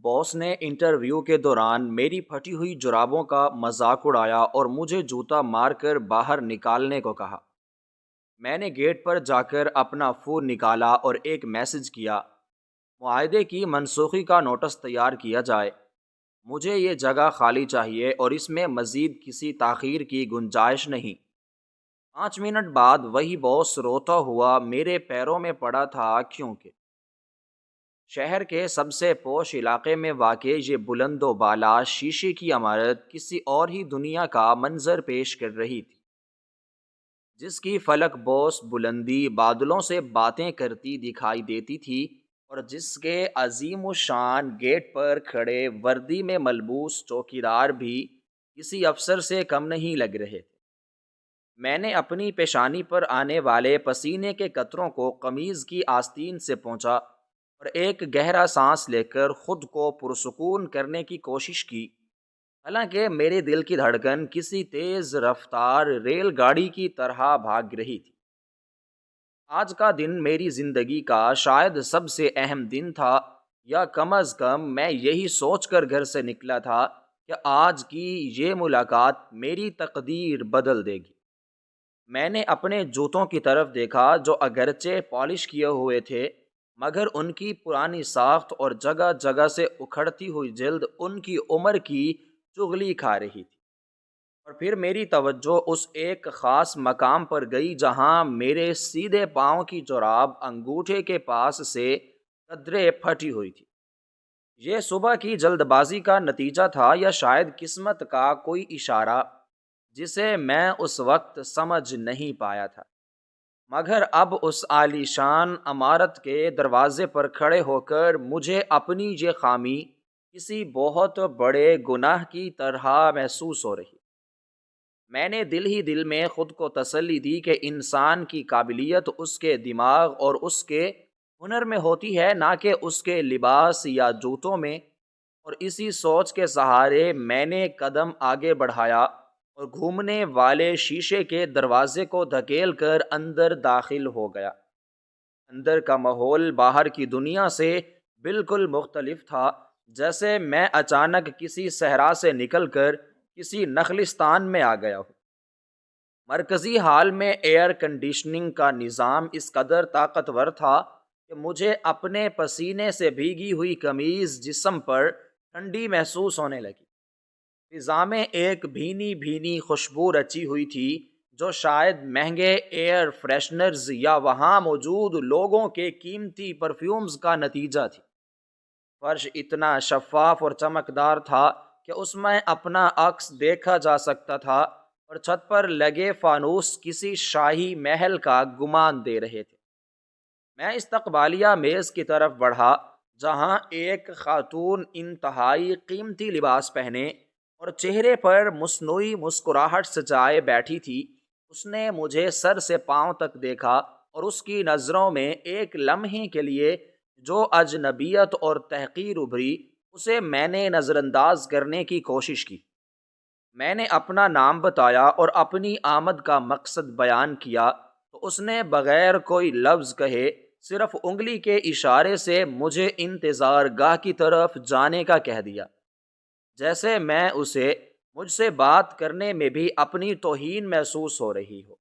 باس نے انٹرویو کے دوران میری پھٹی ہوئی جرابوں کا مذاق اڑایا اور مجھے جوتا مار کر باہر نکالنے کو کہا۔ میں نے گیٹ پر جا کر اپنا فون نکالا اور ایک میسج کیا، معاہدے کی منسوخی کا نوٹس تیار کیا جائے۔ مجھے یہ جگہ خالی چاہیے اور اس میں مزید کسی تاخیر کی گنجائش نہیں۔ 5 منٹ بعد وہی باس روتا ہوا میرے پیروں میں پڑا تھا، کیونکہ شہر کے سب سے پوش علاقے میں واقع یہ بلند و بالا شیشے کی عمارت کسی اور ہی دنیا کا منظر پیش کر رہی تھی، جس کی فلک بوس بلندی بادلوں سے باتیں کرتی دکھائی دیتی تھی، اور جس کے عظیم الشان گیٹ پر کھڑے وردی میں ملبوس چوکیدار بھی کسی افسر سے کم نہیں لگ رہے تھے۔ میں نے اپنی پیشانی پر آنے والے پسینے کے قطروں کو قمیض کی آستین سے پونچھا اور ایک گہرا سانس لے کر خود کو پرسکون کرنے کی کوشش کی، حالانکہ میرے دل کی دھڑکن کسی تیز رفتار ریل گاڑی کی طرح بھاگ رہی تھی۔ آج کا دن میری زندگی کا شاید سب سے اہم دن تھا، یا کم از کم میں یہی سوچ کر گھر سے نکلا تھا کہ آج کی یہ ملاقات میری تقدیر بدل دے گی۔ میں نے اپنے جوتوں کی طرف دیکھا، جو اگرچہ پالش کیے ہوئے تھے، مگر ان کی پرانی ساخت اور جگہ جگہ سے اکھڑتی ہوئی جلد ان کی عمر کی چغلی کھا رہی تھی۔ اور پھر میری توجہ اس ایک خاص مقام پر گئی جہاں میرے سیدھے پاؤں کی جراب انگوٹھے کے پاس سے قدرے پھٹی ہوئی تھی۔ یہ صبح کی جلد بازی کا نتیجہ تھا، یا شاید قسمت کا کوئی اشارہ جسے میں اس وقت سمجھ نہیں پایا تھا، مگر اب اس عالی شان عمارت کے دروازے پر کھڑے ہو کر مجھے اپنی یہ خامی کسی بہت بڑے گناہ کی طرح محسوس ہو رہی۔ میں نے دل ہی دل میں خود کو تسلی دی کہ انسان کی قابلیت اس کے دماغ اور اس کے ہنر میں ہوتی ہے، نہ کہ اس کے لباس یا جوتوں میں، اور اسی سوچ کے سہارے میں نے قدم آگے بڑھایا اور گھومنے والے شیشے کے دروازے کو دھکیل کر اندر داخل ہو گیا۔ اندر کا ماحول باہر کی دنیا سے بالکل مختلف تھا، جیسے میں اچانک کسی صحرا سے نکل کر کسی نخلستان میں آ گیا ہوں۔ مرکزی ہال میں ایئر کنڈیشننگ کا نظام اس قدر طاقتور تھا کہ مجھے اپنے پسینے سے بھیگی ہوئی قمیض جسم پر ٹھنڈی محسوس ہونے لگی۔ فضا میں ایک بھینی بھینی خوشبو رچی ہوئی تھی، جو شاید مہنگے ایئر فریشنرز یا وہاں موجود لوگوں کے قیمتی پرفیومز کا نتیجہ تھی۔ فرش اتنا شفاف اور چمکدار تھا کہ اس میں اپنا عکس دیکھا جا سکتا تھا، اور چھت پر لگے فانوس کسی شاہی محل کا گمان دے رہے تھے۔ میں استقبالیہ میز کی طرف بڑھا، جہاں ایک خاتون انتہائی قیمتی لباس پہنے اور چہرے پر مصنوعی مسکراہٹ سجائے بیٹھی تھی۔ اس نے مجھے سر سے پاؤں تک دیکھا، اور اس کی نظروں میں ایک لمحے کے لیے جو اجنبیت اور تحقیر ابھری، اسے میں نے نظر انداز کرنے کی کوشش کی۔ میں نے اپنا نام بتایا اور اپنی آمد کا مقصد بیان کیا، تو اس نے بغیر کوئی لفظ کہے صرف انگلی کے اشارے سے مجھے انتظار گاہ کی طرف جانے کا کہہ دیا، جیسے میں اسے مجھ سے بات کرنے میں بھی اپنی توہین محسوس ہو رہی ہو۔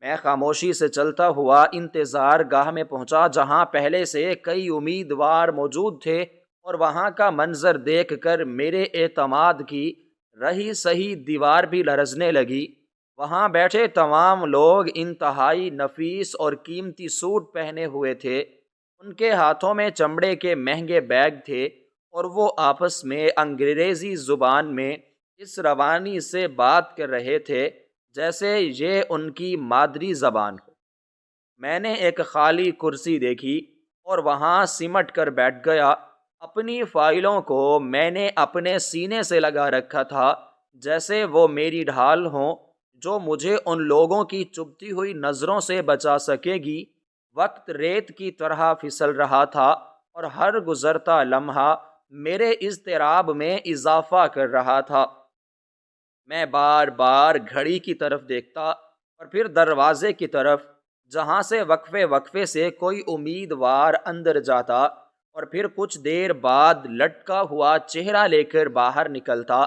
میں خاموشی سے چلتا ہوا انتظار گاہ میں پہنچا، جہاں پہلے سے کئی امیدوار موجود تھے، اور وہاں کا منظر دیکھ کر میرے اعتماد کی رہی سہی دیوار بھی لرزنے لگی۔ وہاں بیٹھے تمام لوگ انتہائی نفیس اور قیمتی سوٹ پہنے ہوئے تھے، ان کے ہاتھوں میں چمڑے کے مہنگے بیگ تھے، اور وہ آپس میں انگریزی زبان میں اس روانی سے بات کر رہے تھے جیسے یہ ان کی مادری زبان ہو۔ میں نے ایک خالی کرسی دیکھی اور وہاں سمٹ کر بیٹھ گیا۔ اپنی فائلوں کو میں نے اپنے سینے سے لگا رکھا تھا، جیسے وہ میری ڈھال ہوں جو مجھے ان لوگوں کی چبھتی ہوئی نظروں سے بچا سکے گی۔ وقت ریت کی طرح پھسل رہا تھا، اور ہر گزرتا لمحہ میرے اضطراب میں اضافہ کر رہا تھا۔ میں بار بار گھڑی کی طرف دیکھتا اور پھر دروازے کی طرف، جہاں سے وقفے وقفے سے کوئی امیدوار اندر جاتا، اور پھر کچھ دیر بعد لٹکا ہوا چہرہ لے کر باہر نکلتا۔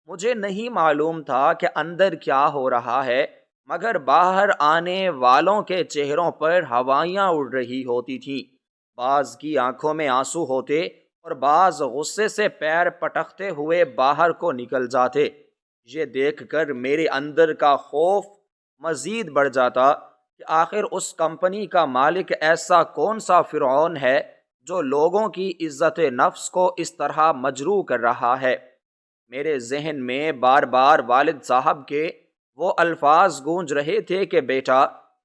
مجھے نہیں معلوم تھا کہ اندر کیا ہو رہا ہے، مگر باہر آنے والوں کے چہروں پر ہوائیاں اڑ رہی ہوتی تھیں۔ بعض کی آنکھوں میں آنسو ہوتے اور بعض غصے سے پیر پٹکتے ہوئے باہر کو نکل جاتے۔ یہ دیکھ کر میرے اندر کا خوف مزید بڑھ جاتا کہ آخر اس کمپنی کا مالک ایسا کون سا فرعون ہے جو لوگوں کی عزت نفس کو اس طرح مجروح کر رہا ہے۔ میرے ذہن میں بار بار والد صاحب کے وہ الفاظ گونج رہے تھے کہ بیٹا،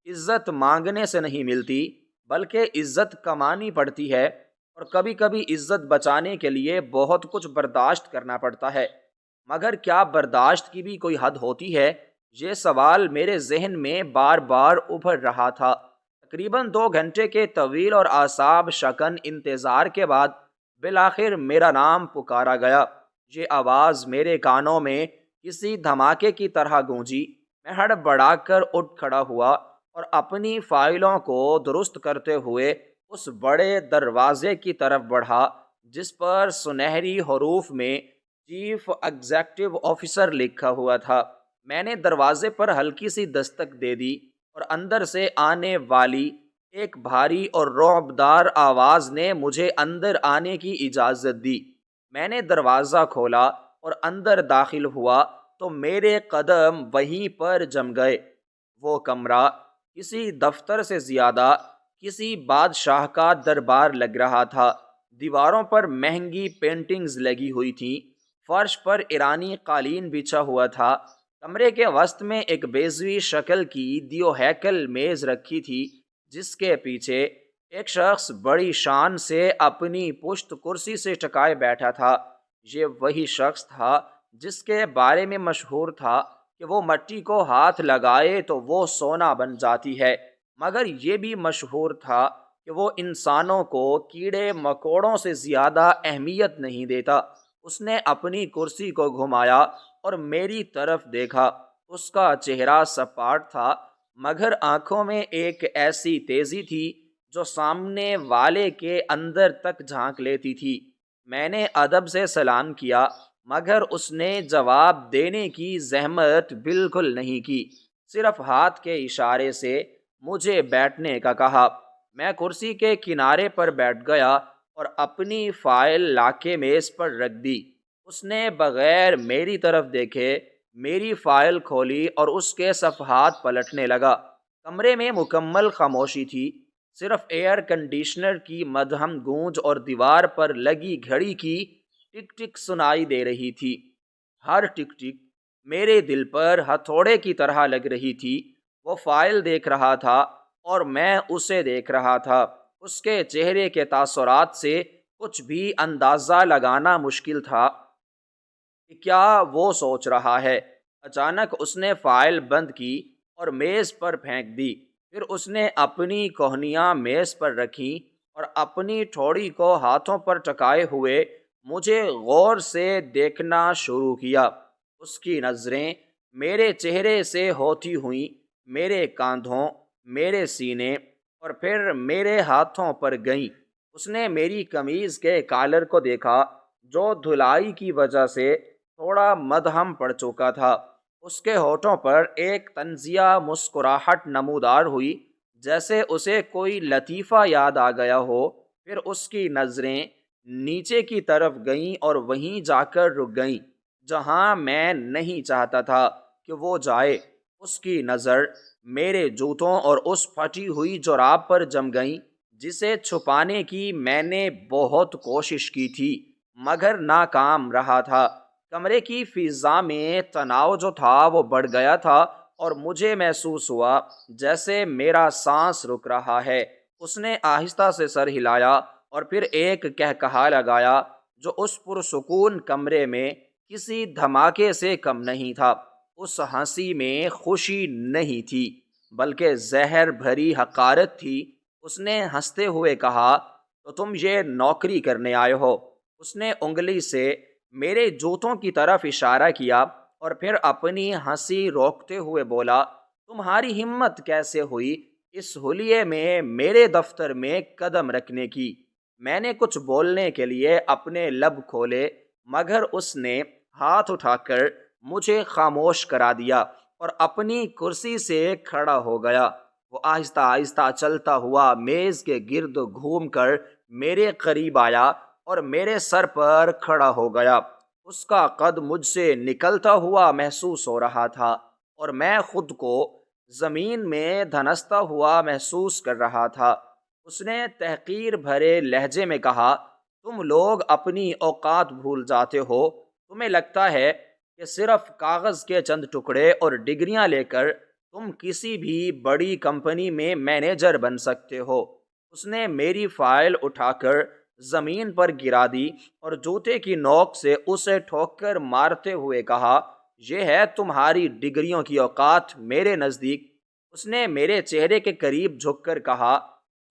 عزت مانگنے سے نہیں ملتی بلکہ عزت کمانی پڑتی ہے، اور کبھی کبھی عزت بچانے کے لیے بہت کچھ برداشت کرنا پڑتا ہے، مگر کیا برداشت کی بھی کوئی حد ہوتی ہے؟ یہ سوال میرے ذہن میں بار بار ابھر رہا تھا۔ تقریباً 2 گھنٹے کے طویل اور اعصاب شکن انتظار کے بعد بالآخر میرا نام پکارا گیا۔ یہ آواز میرے کانوں میں کسی دھماکے کی طرح گونجی۔ میں ہڑبڑا کر اٹھ کھڑا ہوا اور اپنی فائلوں کو درست کرتے ہوئے اس بڑے دروازے کی طرف بڑھا جس پر سنہری حروف میں چیف ایگزیکٹو آفیسر لکھا ہوا تھا۔ میں نے دروازے پر ہلکی سی دستک دے دی اور اندر سے آنے والی ایک بھاری اور رعبدار آواز نے مجھے اندر آنے کی اجازت دی۔ میں نے دروازہ کھولا اور اندر داخل ہوا تو میرے قدم وہیں پر جم گئے۔ وہ کمرہ کسی دفتر سے زیادہ کسی بادشاہ کا دربار لگ رہا تھا۔ دیواروں پر مہنگی پینٹنگز لگی ہوئی تھیں، فرش پر ایرانی قالین بچھا ہوا تھا۔ کمرے کے وسط میں ایک بیضوی شکل کی دیو ہیکل میز رکھی تھی جس کے پیچھے ایک شخص بڑی شان سے اپنی پشت کرسی سے ٹکائے بیٹھا تھا۔ یہ وہی شخص تھا جس کے بارے میں مشہور تھا کہ وہ مٹی کو ہاتھ لگائے تو وہ سونا بن جاتی ہے، مگر یہ بھی مشہور تھا کہ وہ انسانوں کو کیڑے مکوڑوں سے زیادہ اہمیت نہیں دیتا۔ اس نے اپنی کرسی کو گھمایا اور میری طرف دیکھا۔ اس کا چہرہ سپاٹ تھا، مگر آنکھوں میں ایک ایسی تیزی تھی جو سامنے والے کے اندر تک جھانک لیتی تھی۔ میں نے ادب سے سلام کیا، مگر اس نے جواب دینے کی زحمت بالکل نہیں کی، صرف ہاتھ کے اشارے سے مجھے بیٹھنے کا کہا۔ میں کرسی کے کنارے پر بیٹھ گیا اور اپنی فائل لا کے میز پر رکھ دی۔ اس نے بغیر میری طرف دیکھے میری فائل کھولی اور اس کے صفحات پلٹنے لگا۔ کمرے میں مکمل خاموشی تھی، صرف ایئر کنڈیشنر کی مدھم گونج اور دیوار پر لگی گھڑی کی ٹک ٹک سنائی دے رہی تھی۔ ہر ٹک ٹک میرے دل پر ہتھوڑے کی طرح لگ رہی تھی۔ وہ فائل دیکھ رہا تھا اور میں اسے دیکھ رہا تھا۔ اس کے چہرے کے تاثرات سے کچھ بھی اندازہ لگانا مشکل تھا کہ کیا وہ سوچ رہا ہے۔ اچانک اس نے فائل بند کی اور میز پر پھینک دی۔ پھر اس نے اپنی کوہنیاں میز پر رکھیں اور اپنی ٹھوڑی کو ہاتھوں پر ٹکائے ہوئے مجھے غور سے دیکھنا شروع کیا۔ اس کی نظریں میرے چہرے سے ہوتی ہوئیں میرے کاندھوں، میرے سینے اور پھر میرے ہاتھوں پر گئیں۔ اس نے میری قمیض کے کالر کو دیکھا جو دھلائی کی وجہ سے تھوڑا مدھم پڑ چکا تھا۔ اس کے ہونٹوں پر ایک طنزیہ مسکراہٹ نمودار ہوئی، جیسے اسے کوئی لطیفہ یاد آ گیا ہو۔ پھر اس کی نظریں نیچے کی طرف گئیں اور وہیں جا کر رک گئیں جہاں میں نہیں چاہتا تھا کہ وہ جائے۔ اس کی نظر میرے جوتوں اور اس پھٹی ہوئی جراب پر جم گئی جسے چھپانے کی میں نے بہت کوشش کی تھی مگر ناکام رہا تھا۔ کمرے کی فضا میں تناؤ جو تھا وہ بڑھ گیا تھا اور مجھے محسوس ہوا جیسے میرا سانس رک رہا ہے۔ اس نے آہستہ سے سر ہلایا اور پھر ایک کہکہا لگایا جو اس پرسکون کمرے میں کسی دھماکے سے کم نہیں تھا۔ اس ہنسی میں خوشی نہیں تھی بلکہ زہر بھری حقارت تھی۔ اس نے ہنستے ہوئے کہا، تو تم یہ نوکری کرنے آئے ہو؟ اس نے انگلی سے میرے جوتوں کی طرف اشارہ کیا اور پھر اپنی ہنسی روکتے ہوئے بولا، تمہاری ہمت کیسے ہوئی اس حلیے میں میرے دفتر میں قدم رکھنے کی؟ میں نے کچھ بولنے کے لیے اپنے لب کھولے، مگر اس نے ہاتھ اٹھا کر مجھے خاموش کرا دیا اور اپنی کرسی سے کھڑا ہو گیا۔ وہ آہستہ آہستہ چلتا ہوا میز کے گرد گھوم کر میرے قریب آیا اور میرے سر پر کھڑا ہو گیا۔ اس کا قد مجھ سے نکلتا ہوا محسوس ہو رہا تھا اور میں خود کو زمین میں دھنستا ہوا محسوس کر رہا تھا۔ اس نے تحقیر بھرے لہجے میں کہا، تم لوگ اپنی اوقات بھول جاتے ہو۔ تمہیں لگتا ہے کہ صرف کاغذ کے چند ٹکڑے اور ڈگریاں لے کر تم کسی بھی بڑی کمپنی میں مینیجر بن سکتے ہو۔ اس نے میری فائل اٹھا کر زمین پر گرا دی اور جوتے کی نوک سے اسے ٹھوکر مارتے ہوئے کہا، یہ ہے تمہاری ڈگریوں کی اوقات میرے نزدیک۔ اس نے میرے چہرے کے قریب جھک کر کہا،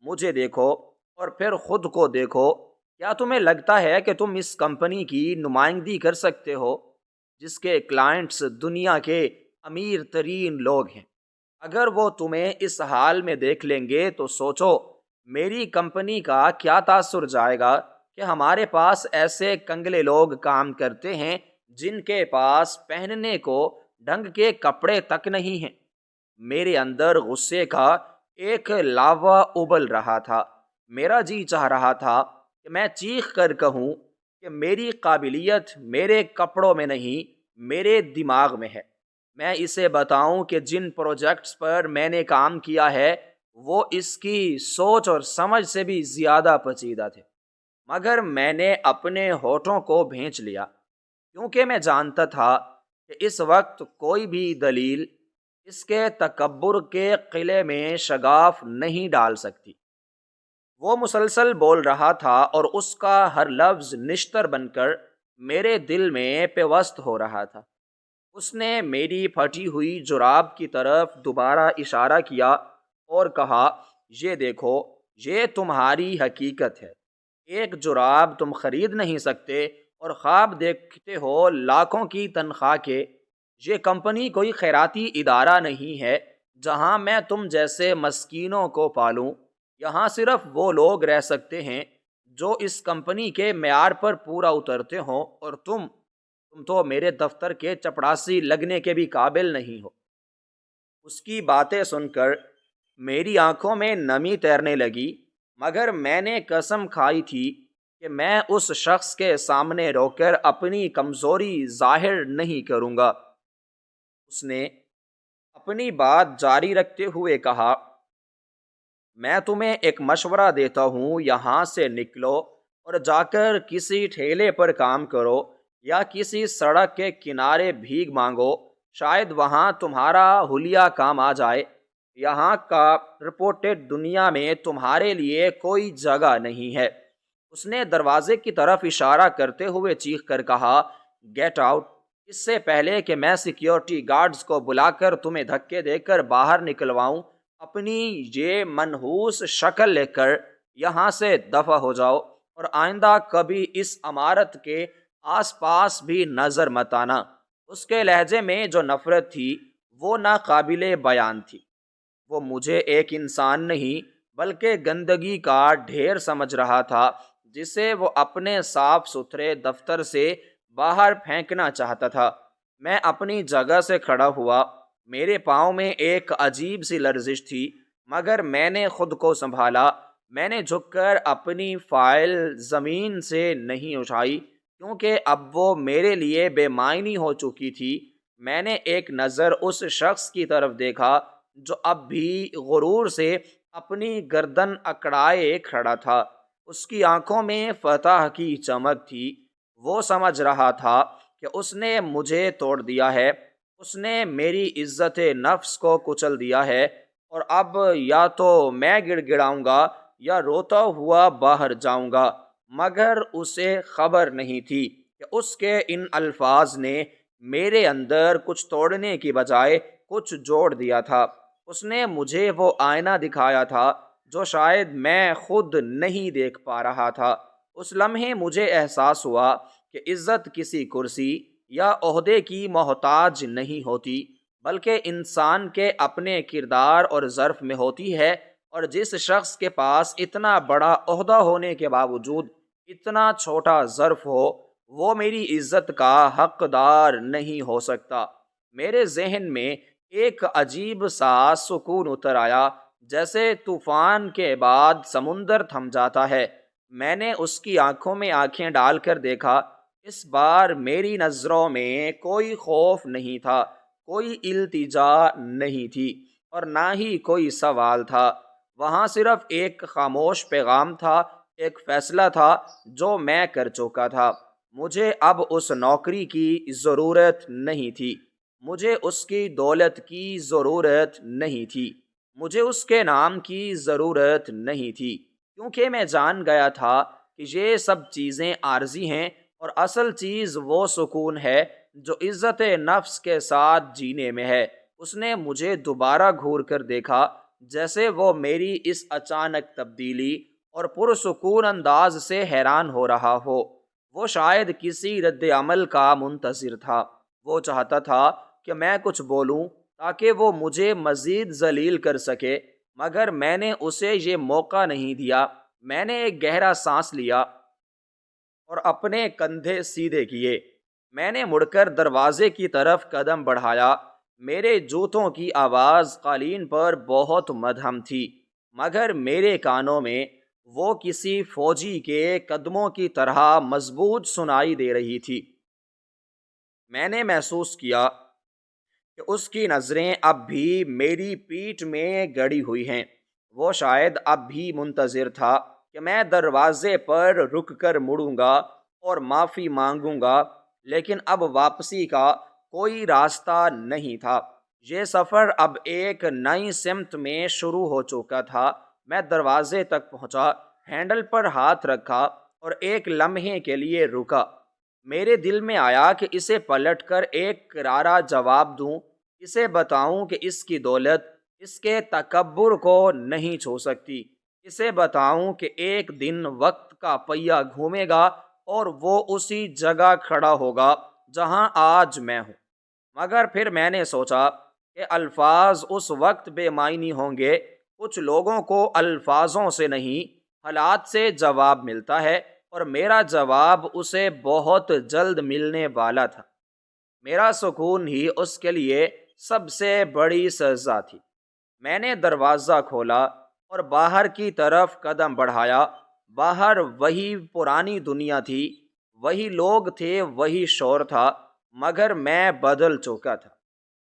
مجھے دیکھو اور پھر خود کو دیکھو۔ کیا تمہیں لگتا ہے کہ تم اس کمپنی کی نمائندگی کر سکتے ہو جس کے کلائنٹس دنیا کے امیر ترین لوگ ہیں؟ اگر وہ تمہیں اس حال میں دیکھ لیں گے تو سوچو میری کمپنی کا کیا تاثر جائے گا کہ ہمارے پاس ایسے کنگلے لوگ کام کرتے ہیں جن کے پاس پہننے کو ڈھنگ کے کپڑے تک نہیں ہیں۔ میرے اندر غصے کا ایک لاوا ابل رہا تھا۔ میرا جی چاہ رہا تھا کہ میں چیخ کر کہوں کہ میری قابلیت میرے کپڑوں میں نہیں، میرے دماغ میں ہے۔ میں اسے بتاؤں کہ جن پروجیکٹس پر میں نے کام کیا ہے وہ اس کی سوچ اور سمجھ سے بھی زیادہ پیچیدہ تھے، مگر میں نے اپنے ہونٹوں کو بھینچ لیا، کیونکہ میں جانتا تھا کہ اس وقت کوئی بھی دلیل اس کے تکبر کے قلعے میں شگاف نہیں ڈال سکتی۔ وہ مسلسل بول رہا تھا اور اس کا ہر لفظ نشتر بن کر میرے دل میں پیوست ہو رہا تھا۔ اس نے میری پھٹی ہوئی جراب کی طرف دوبارہ اشارہ کیا اور کہا، یہ دیکھو، یہ تمہاری حقیقت ہے۔ ایک جراب تم خرید نہیں سکتے اور خواب دیکھتے ہو لاکھوں کی تنخواہ کے۔ یہ کمپنی کوئی خیراتی ادارہ نہیں ہے جہاں میں تم جیسے مسکینوں کو پالوں۔ یہاں صرف وہ لوگ رہ سکتے ہیں جو اس کمپنی کے معیار پر پورا اترتے ہوں، اور تم تو میرے دفتر کے چپڑاسی لگنے کے بھی قابل نہیں ہو۔ اس کی باتیں سن کر میری آنکھوں میں نمی تیرنے لگی، مگر میں نے قسم کھائی تھی کہ میں اس شخص کے سامنے رو کر اپنی کمزوری ظاہر نہیں کروں گا۔ اس نے اپنی بات جاری رکھتے ہوئے کہا، میں تمہیں ایک مشورہ دیتا ہوں، یہاں سے نکلو اور جا کر کسی ٹھیلے پر کام کرو یا کسی سڑک کے کنارے بھیک مانگو، شاید وہاں تمہارا حلیہ کام آ جائے۔ یہاں کا رپورٹڈ دنیا میں تمہارے لیے کوئی جگہ نہیں ہے۔ اس نے دروازے کی طرف اشارہ کرتے ہوئے چیخ کر کہا، گیٹ آؤٹ۔ اس سے پہلے کہ میں سیکیورٹی گارڈز کو بلا کر تمہیں دھکے دے کر باہر نکلواؤں، اپنی یہ منحوس شکل لے کر یہاں سے دفع ہو جاؤ اور آئندہ کبھی اس عمارت کے آس پاس بھی نظر مت آنا۔ اس کے لہجے میں جو نفرت تھی وہ ناقابل بیان تھی۔ وہ مجھے ایک انسان نہیں بلکہ گندگی کا ڈھیر سمجھ رہا تھا جسے وہ اپنے صاف ستھرے دفتر سے باہر پھینکنا چاہتا تھا۔ میں اپنی جگہ سے کھڑا ہوا۔ میرے پاؤں میں ایک عجیب سی لرزش تھی، مگر میں نے خود کو سنبھالا۔ میں نے جھک کر اپنی فائل زمین سے نہیں اٹھائی کیونکہ اب وہ میرے لیے بے معنی ہو چکی تھی۔ میں نے ایک نظر اس شخص کی طرف دیکھا جو اب بھی غرور سے اپنی گردن اکڑائے کھڑا تھا۔ اس کی آنکھوں میں فتح کی چمک تھی۔ وہ سمجھ رہا تھا کہ اس نے مجھے توڑ دیا ہے، اس نے میری عزت نفس کو کچل دیا ہے، اور اب یا تو میں گڑ گڑاؤں گا یا روتا ہوا باہر جاؤں گا۔ مگر اسے خبر نہیں تھی کہ اس کے ان الفاظ نے میرے اندر کچھ توڑنے کی بجائے کچھ جوڑ دیا تھا۔ اس نے مجھے وہ آئینہ دکھایا تھا جو شاید میں خود نہیں دیکھ پا رہا تھا۔ اس لمحے مجھے احساس ہوا کہ عزت کسی کرسی یا عہدے کی محتاج نہیں ہوتی، بلکہ انسان کے اپنے کردار اور ظرف میں ہوتی ہے، اور جس شخص کے پاس اتنا بڑا عہدہ ہونے کے باوجود اتنا چھوٹا ظرف ہو، وہ میری عزت کا حقدار نہیں ہو سکتا۔ میرے ذہن میں ایک عجیب سا سکون اتر آیا، جیسے طوفان کے بعد سمندر تھم جاتا ہے۔ میں نے اس کی آنکھوں میں آنکھیں ڈال کر دیکھا۔ اس بار میری نظروں میں کوئی خوف نہیں تھا، کوئی التجا نہیں تھی، اور نہ ہی کوئی سوال تھا۔ وہاں صرف ایک خاموش پیغام تھا، ایک فیصلہ تھا جو میں کر چکا تھا۔ مجھے اب اس نوکری کی ضرورت نہیں تھی، مجھے اس کی دولت کی ضرورت نہیں تھی، مجھے اس کے نام کی ضرورت نہیں تھی، کیونکہ میں جان گیا تھا کہ یہ سب چیزیں عارضی ہیں، اور اصل چیز وہ سکون ہے جو عزت نفس کے ساتھ جینے میں ہے۔ اس نے مجھے دوبارہ گھور کر دیکھا، جیسے وہ میری اس اچانک تبدیلی اور پرسکون انداز سے حیران ہو رہا ہو۔ وہ شاید کسی رد عمل کا منتظر تھا۔ وہ چاہتا تھا کہ میں کچھ بولوں تاکہ وہ مجھے مزید ذلیل کر سکے، مگر میں نے اسے یہ موقع نہیں دیا۔ میں نے ایک گہرا سانس لیا اور اپنے کندھے سیدھے کیے۔ میں نے مڑ کر دروازے کی طرف قدم بڑھایا۔ میرے جوتوں کی آواز قالین پر بہت مدھم تھی، مگر میرے کانوں میں وہ کسی فوجی کے قدموں کی طرح مضبوط سنائی دے رہی تھی۔ میں نے محسوس کیا کہ اس کی نظریں اب بھی میری پیٹھ میں گڑی ہوئی ہیں۔ وہ شاید اب بھی منتظر تھا کہ میں دروازے پر رک کر مڑوں گا اور معافی مانگوں گا، لیکن اب واپسی کا کوئی راستہ نہیں تھا۔ یہ سفر اب ایک نئی سمت میں شروع ہو چکا تھا۔ میں دروازے تک پہنچا، ہینڈل پر ہاتھ رکھا اور ایک لمحے کے لیے رکا۔ میرے دل میں آیا کہ اسے پلٹ کر ایک کرارا جواب دوں، اسے بتاؤں کہ اس کی دولت اس کے تکبر کو نہیں چھو سکتی، اسے بتاؤں کہ ایک دن وقت کا پہیہ گھومے گا اور وہ اسی جگہ کھڑا ہوگا جہاں آج میں ہوں۔ مگر پھر میں نے سوچا کہ الفاظ اس وقت بے معنی ہوں گے۔ کچھ لوگوں کو الفاظوں سے نہیں، حالات سے جواب ملتا ہے، اور میرا جواب اسے بہت جلد ملنے والا تھا۔ میرا سکون ہی اس کے لیے سب سے بڑی سزا تھی۔ میں نے دروازہ کھولا اور باہر کی طرف قدم بڑھایا۔ باہر وہی پرانی دنیا تھی، وہی لوگ تھے، وہی شور تھا، مگر میں بدل چکا تھا۔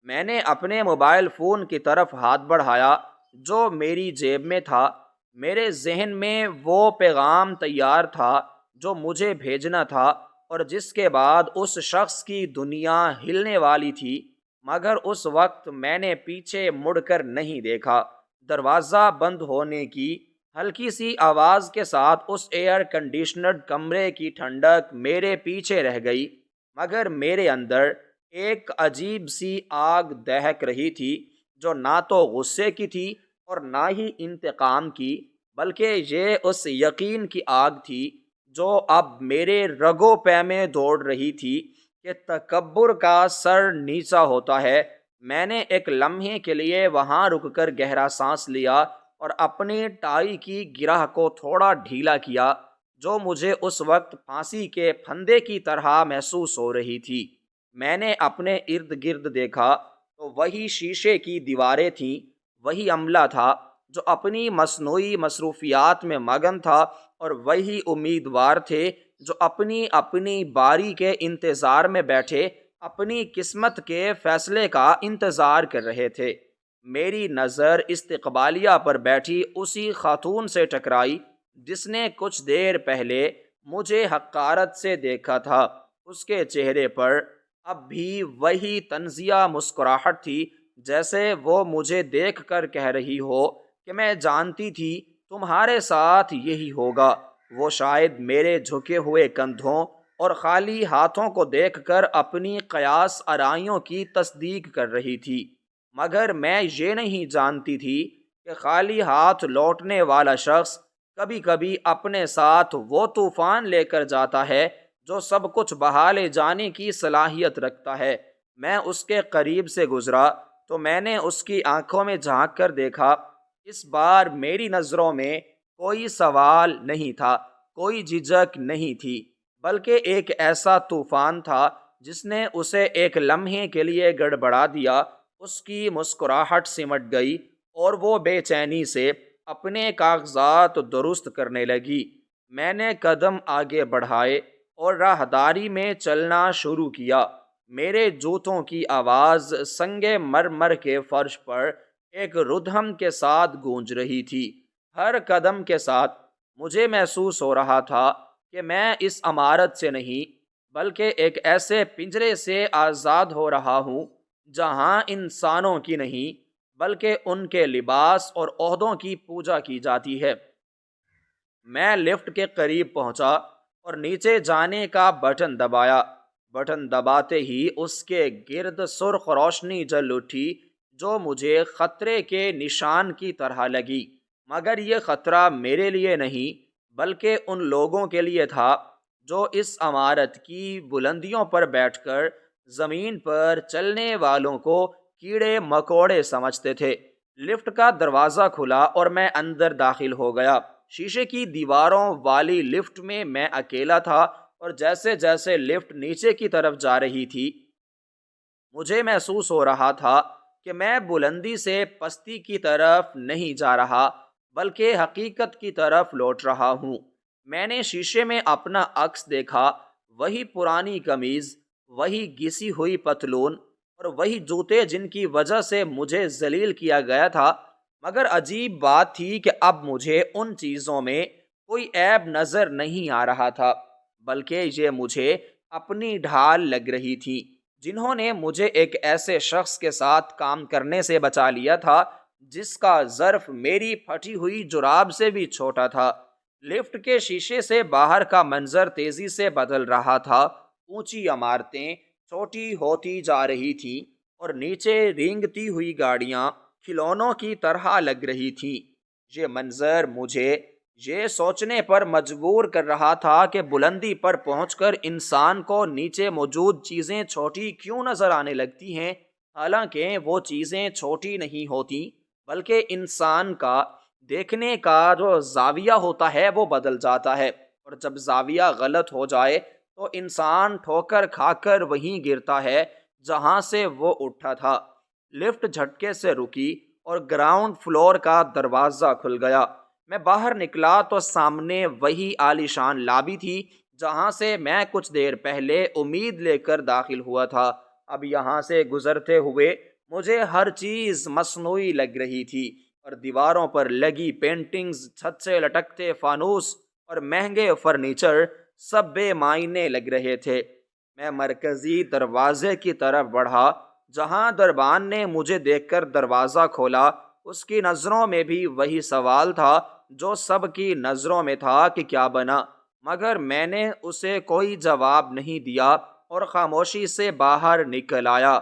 میں نے اپنے موبائل فون کی طرف ہاتھ بڑھایا جو میری جیب میں تھا۔ میرے ذہن میں وہ پیغام تیار تھا جو مجھے بھیجنا تھا، اور جس کے بعد اس شخص کی دنیا ہلنے والی تھی، مگر اس وقت میں نے پیچھے مڑ کر نہیں دیکھا۔ دروازہ بند ہونے کی ہلکی سی آواز کے ساتھ اس ایئر کنڈیشنڈ کمرے کی ٹھنڈک میرے پیچھے رہ گئی، مگر میرے اندر ایک عجیب سی آگ دہک رہی تھی، جو نہ تو غصے کی تھی اور نہ ہی انتقام کی، بلکہ یہ اس یقین کی آگ تھی جو اب میرے رگوں پے میں دوڑ رہی تھی کہ تکبر کا سر نیچا ہوتا ہے۔ میں نے ایک لمحے کے لیے وہاں رک کر گہرا سانس لیا اور اپنی ٹائی کی گرہ کو تھوڑا ڈھیلا کیا، جو مجھے اس وقت پھانسی کے پھندے کی طرح محسوس ہو رہی تھی۔ میں نے اپنے ارد گرد دیکھا تو وہی شیشے کی دیواریں تھیں، وہی عملہ تھا جو اپنی مصنوعی مصروفیات میں مگن تھا، اور وہی امیدوار تھے جو اپنی اپنی باری کے انتظار میں بیٹھے اپنی قسمت کے فیصلے کا انتظار کر رہے تھے۔ میری نظر استقبالیہ پر بیٹھی اسی خاتون سے ٹکرائی جس نے کچھ دیر پہلے مجھے حقارت سے دیکھا تھا۔ اس کے چہرے پر اب بھی وہی طنزیہ مسکراہٹ تھی، جیسے وہ مجھے دیکھ کر کہہ رہی ہو کہ میں جانتی تھی تمہارے ساتھ یہی ہوگا۔ وہ شاید میرے جھکے ہوئے کندھوں اور خالی ہاتھوں کو دیکھ کر اپنی قیاس آرائیوں کی تصدیق کر رہی تھی، مگر میں یہ نہیں جانتی تھی کہ خالی ہاتھ لوٹنے والا شخص کبھی کبھی اپنے ساتھ وہ طوفان لے کر جاتا ہے جو سب کچھ بہا لے جانے کی صلاحیت رکھتا ہے۔ میں اس کے قریب سے گزرا تو میں نے اس کی آنکھوں میں جھانک کر دیکھا۔ اس بار میری نظروں میں کوئی سوال نہیں تھا، کوئی جھجک نہیں تھی، بلکہ ایک ایسا طوفان تھا جس نے اسے ایک لمحے کے لیے گڑبڑا دیا۔ اس کی مسکراہٹ سمٹ گئی اور وہ بے چینی سے اپنے کاغذات درست کرنے لگی۔ میں نے قدم آگے بڑھائے اور راہداری میں چلنا شروع کیا۔ میرے جوتوں کی آواز سنگ مرمر کے فرش پر ایک ردھم کے ساتھ گونج رہی تھی۔ ہر قدم کے ساتھ مجھے محسوس ہو رہا تھا کہ میں اس عمارت سے نہیں بلکہ ایک ایسے پنجرے سے آزاد ہو رہا ہوں جہاں انسانوں کی نہیں بلکہ ان کے لباس اور عہدوں کی پوجا کی جاتی ہے۔ میں لفٹ کے قریب پہنچا اور نیچے جانے کا بٹن دبایا۔ بٹن دباتے ہی اس کے گرد سرخ روشنی جل اٹھی جو مجھے خطرے کے نشان کی طرح لگی، مگر یہ خطرہ میرے لیے نہیں بلکہ ان لوگوں کے لیے تھا جو اس عمارت کی بلندیوں پر بیٹھ کر زمین پر چلنے والوں کو کیڑے مکوڑے سمجھتے تھے۔ لفٹ کا دروازہ کھلا اور میں اندر داخل ہو گیا۔ شیشے کی دیواروں والی لفٹ میں اکیلا تھا، اور جیسے جیسے لفٹ نیچے کی طرف جا رہی تھی مجھے محسوس ہو رہا تھا کہ میں بلندی سے پستی کی طرف نہیں جا رہا بلکہ حقیقت کی طرف لوٹ رہا ہوں۔ میں نے شیشے میں اپنا عکس دیکھا، وہی پرانی قمیض، وہی گھسی ہوئی پتلون اور وہی جوتے جن کی وجہ سے مجھے ذلیل کیا گیا تھا، مگر عجیب بات تھی کہ اب مجھے ان چیزوں میں کوئی عیب نظر نہیں آ رہا تھا، بلکہ یہ مجھے اپنی ڈھال لگ رہی تھی جنہوں نے مجھے ایک ایسے شخص کے ساتھ کام کرنے سے بچا لیا تھا جس کا ظرف میری پھٹی ہوئی جراب سے بھی چھوٹا تھا۔ لفٹ کے شیشے سے باہر کا منظر تیزی سے بدل رہا تھا۔ اونچی عمارتیں چھوٹی ہوتی جا رہی تھیں اور نیچے رینگتی ہوئی گاڑیاں کھلونوں کی طرح لگ رہی تھیں۔ یہ منظر مجھے یہ سوچنے پر مجبور کر رہا تھا کہ بلندی پر پہنچ کر انسان کو نیچے موجود چیزیں چھوٹی کیوں نظر آنے لگتی ہیں، حالانکہ وہ چیزیں چھوٹی نہیں ہوتی بلکہ انسان کا دیکھنے کا جو زاویہ ہوتا ہے وہ بدل جاتا ہے، اور جب زاویہ غلط ہو جائے تو انسان ٹھوکر کھا کر وہیں گرتا ہے جہاں سے وہ اٹھا تھا۔ لفٹ جھٹکے سے رکی اور گراؤنڈ فلور کا دروازہ کھل گیا۔ میں باہر نکلا تو سامنے وہی عالیشان لابی تھی جہاں سے میں کچھ دیر پہلے امید لے کر داخل ہوا تھا۔ اب یہاں سے گزرتے ہوئے مجھے ہر چیز مصنوعی لگ رہی تھی، اور دیواروں پر لگی پینٹنگز، چھت سے لٹکتے فانوس اور مہنگے فرنیچر سب بے معنی لگ رہے تھے۔ میں مرکزی دروازے کی طرف بڑھا جہاں دربان نے مجھے دیکھ کر دروازہ کھولا۔ اس کی نظروں میں بھی وہی سوال تھا جو سب کی نظروں میں تھا کہ کیا بنا، مگر میں نے اسے کوئی جواب نہیں دیا اور خاموشی سے باہر نکل آیا۔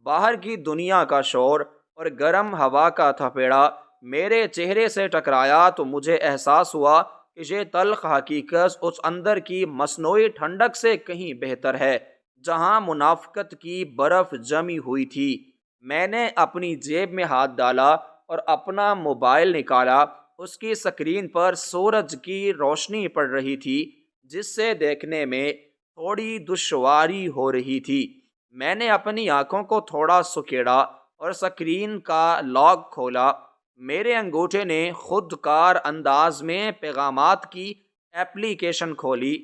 باہر کی دنیا کا شور اور گرم ہوا کا تھپیڑا میرے چہرے سے ٹکرایا تو مجھے احساس ہوا کہ یہ تلخ حقیقت اس اندر کی مصنوعی ٹھنڈک سے کہیں بہتر ہے جہاں منافقت کی برف جمی ہوئی تھی۔ میں نے اپنی جیب میں ہاتھ ڈالا اور اپنا موبائل نکالا۔ اس کی سکرین پر سورج کی روشنی پڑ رہی تھی جس سے دیکھنے میں تھوڑی دشواری ہو رہی تھی۔ میں نے اپنی آنکھوں کو تھوڑا سکیڑا اور سکرین کا لاک کھولا۔ میرے انگوٹھے نے خود کار انداز میں پیغامات کی ایپلیکیشن کھولی۔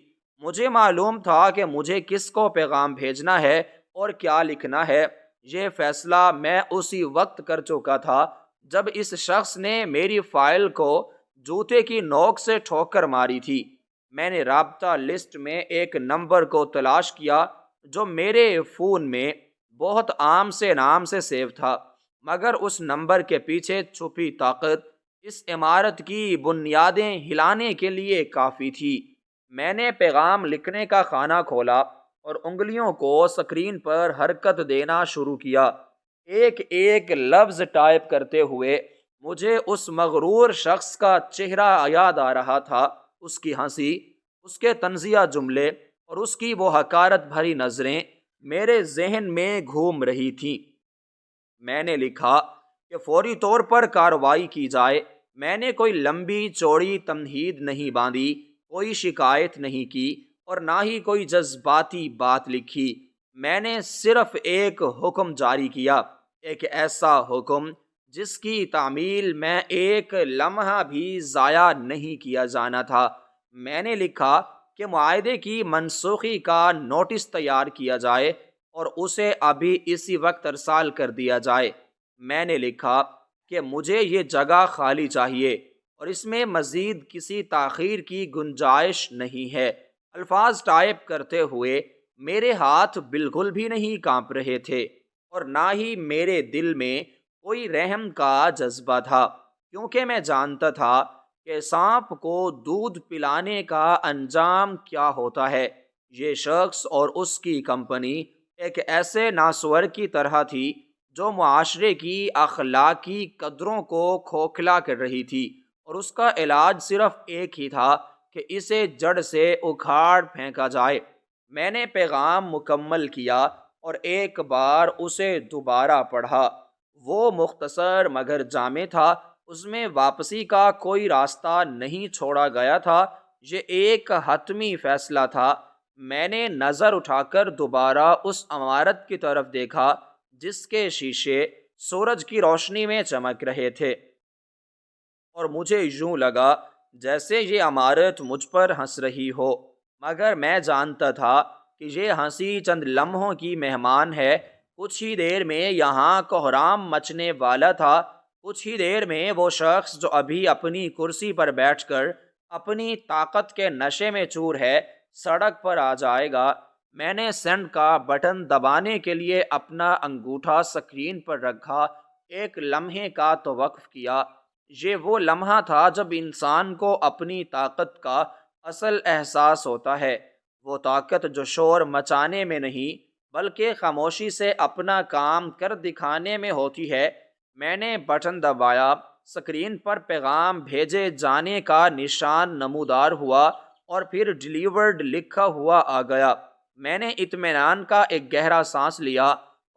مجھے معلوم تھا کہ مجھے کس کو پیغام بھیجنا ہے اور کیا لکھنا ہے۔ یہ فیصلہ میں اسی وقت کر چکا تھا جب اس شخص نے میری فائل کو جوتے کی نوک سے ٹھوکر ماری تھی۔ میں نے رابطہ لسٹ میں ایک نمبر کو تلاش کیا جو میرے فون میں بہت عام سے نام سے سیو تھا، مگر اس نمبر کے پیچھے چھپی طاقت اس عمارت کی بنیادیں ہلانے کے لیے کافی تھی۔ میں نے پیغام لکھنے کا خانہ کھولا اور انگلیوں کو سکرین پر حرکت دینا شروع کیا۔ ایک ایک لفظ ٹائپ کرتے ہوئے مجھے اس مغرور شخص کا چہرہ یاد آ رہا تھا، اس کی ہنسی، اس کے طنزیہ جملے اور اس کی وہ حقارت بھری نظریں میرے ذہن میں گھوم رہی تھیں۔ میں نے لکھا، کہ فوری طور پر کارروائی کی جائے۔ میں نے کوئی لمبی چوڑی تمہید نہیں باندھی، کوئی شکایت نہیں کی اور نہ ہی کوئی جذباتی بات لکھی۔ میں نے صرف ایک حکم جاری کیا، ایک ایسا حکم جس کی تعمیل میں ایک لمحہ بھی ضائع نہیں کیا جانا تھا۔ میں نے لکھا کہ معاہدے کی منسوخی کا نوٹس تیار کیا جائے اور اسے ابھی اسی وقت ارسال کر دیا جائے۔ میں نے لکھا کہ مجھے یہ جگہ خالی چاہیے اور اس میں مزید کسی تاخیر کی گنجائش نہیں ہے۔ الفاظ ٹائپ کرتے ہوئے میرے ہاتھ بالکل بھی نہیں کانپ رہے تھے اور نہ ہی میرے دل میں کوئی رحم کا جذبہ تھا، کیونکہ میں جانتا تھا کہ سانپ کو دودھ پلانے کا انجام کیا ہوتا ہے۔ یہ شخص اور اس کی کمپنی ایک ایسے ناسور کی طرح تھی جو معاشرے کی اخلاقی قدروں کو کھوکھلا کر رہی تھی، اور اس کا علاج صرف ایک ہی تھا کہ اسے جڑ سے اکھاڑ پھینکا جائے۔ میں نے پیغام مکمل کیا اور ایک بار اسے دوبارہ پڑھا۔ وہ مختصر مگر جامع تھا، اس میں واپسی کا کوئی راستہ نہیں چھوڑا گیا تھا۔ یہ ایک حتمی فیصلہ تھا۔ میں نے نظر اٹھا کر دوبارہ اس عمارت کی طرف دیکھا جس کے شیشے سورج کی روشنی میں چمک رہے تھے، اور مجھے یوں لگا جیسے یہ عمارت مجھ پر ہنس رہی ہو، مگر میں جانتا تھا کہ یہ ہنسی چند لمحوں کی مہمان ہے۔ کچھ ہی دیر میں یہاں کوہرام مچنے والا تھا۔ کچھ ہی دیر میں وہ شخص جو ابھی اپنی کرسی پر بیٹھ کر اپنی طاقت کے نشے میں چور ہے، سڑک پر آ جائے گا۔ میں نے سینڈ کا بٹن دبانے کے لیے اپنا انگوٹھا اسکرین پر رکھا، ایک لمحے کا توقف کیا۔ یہ وہ لمحہ تھا جب انسان کو اپنی طاقت کا اصل احساس ہوتا ہے، وہ طاقت جو شور مچانے میں نہیں بلکہ خاموشی سے اپنا کام کر دکھانے میں ہوتی ہے۔ میں نے بٹن دبایا، اسکرین پر پیغام بھیجے جانے کا نشان نمودار ہوا اور پھر ڈیلیورڈ لکھا ہوا آ گیا۔ میں نے اطمینان کا ایک گہرا سانس لیا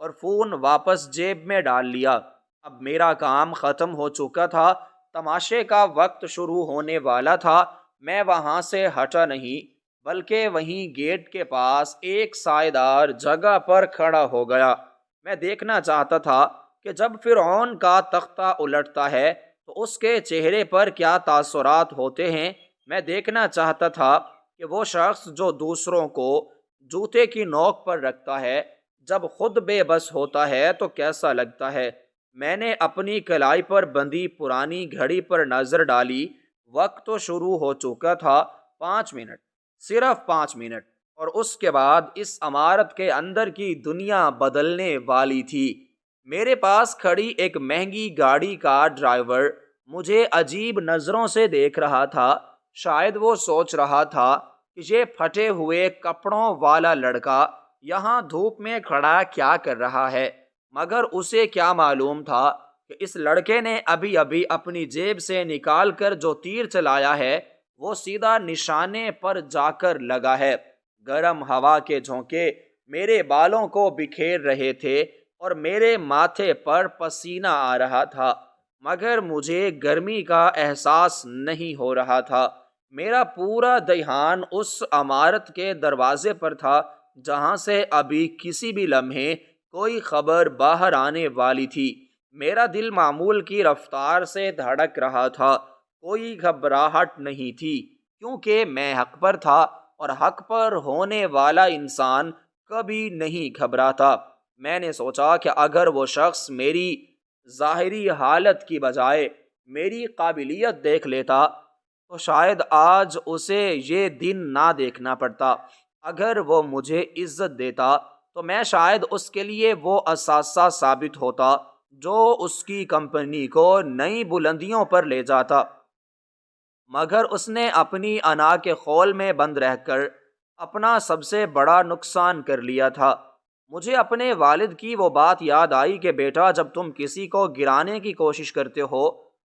اور فون واپس جیب میں ڈال لیا۔ اب میرا کام ختم ہو چکا تھا، تماشے کا وقت شروع ہونے والا تھا۔ میں وہاں سے ہٹا نہیں بلکہ وہیں گیٹ کے پاس ایک سائیدار جگہ پر کھڑا ہو گیا۔ میں دیکھنا چاہتا تھا کہ جب فرعون کا تختہ الٹتا ہے تو اس کے چہرے پر کیا تاثرات ہوتے ہیں۔ میں دیکھنا چاہتا تھا کہ وہ شخص جو دوسروں کو جوتے کی نوک پر رکھتا ہے، جب خود بے بس ہوتا ہے تو کیسا لگتا ہے۔ میں نے اپنی کلائی پر بندھی پرانی گھڑی پر نظر ڈالی۔ وقت تو شروع ہو چکا تھا، 5 منٹ، صرف 5 منٹ، اور اس کے بعد اس عمارت کے اندر کی دنیا بدلنے والی تھی۔ میرے پاس کھڑی ایک مہنگی گاڑی کا ڈرائیور مجھے عجیب نظروں سے دیکھ رہا تھا۔ شاید وہ سوچ رہا تھا کہ یہ پھٹے ہوئے کپڑوں والا لڑکا یہاں دھوپ میں کھڑا کیا کر رہا ہے، مگر اسے کیا معلوم تھا کہ اس لڑکے نے ابھی ابھی اپنی جیب سے نکال کر جو تیر چلایا ہے وہ سیدھا نشانے پر جا کر لگا ہے۔ گرم ہوا کے جھونکے میرے بالوں کو بکھیر رہے تھے اور میرے ماتھے پر پسینہ آ رہا تھا، مگر مجھے گرمی کا احساس نہیں ہو رہا تھا۔ میرا پورا دھیان اس عمارت کے دروازے پر تھا جہاں سے ابھی کسی بھی لمحے کوئی خبر باہر آنے والی تھی۔ میرا دل معمول کی رفتار سے دھڑک رہا تھا، کوئی گھبراہٹ نہیں تھی، کیونکہ میں حق پر تھا اور حق پر ہونے والا انسان کبھی نہیں گھبراتا۔ میں نے سوچا کہ اگر وہ شخص میری ظاہری حالت کی بجائے میری قابلیت دیکھ لیتا تو شاید آج اسے یہ دن نہ دیکھنا پڑتا۔ اگر وہ مجھے عزت دیتا تو میں شاید اس کے لیے وہ اثاثہ ثابت ہوتا جو اس کی کمپنی کو نئی بلندیوں پر لے جاتا، مگر اس نے اپنی انا کے خول میں بند رہ کر اپنا سب سے بڑا نقصان کر لیا تھا۔ مجھے اپنے والد کی وہ بات یاد آئی کہ بیٹا، جب تم کسی کو گرانے کی کوشش کرتے ہو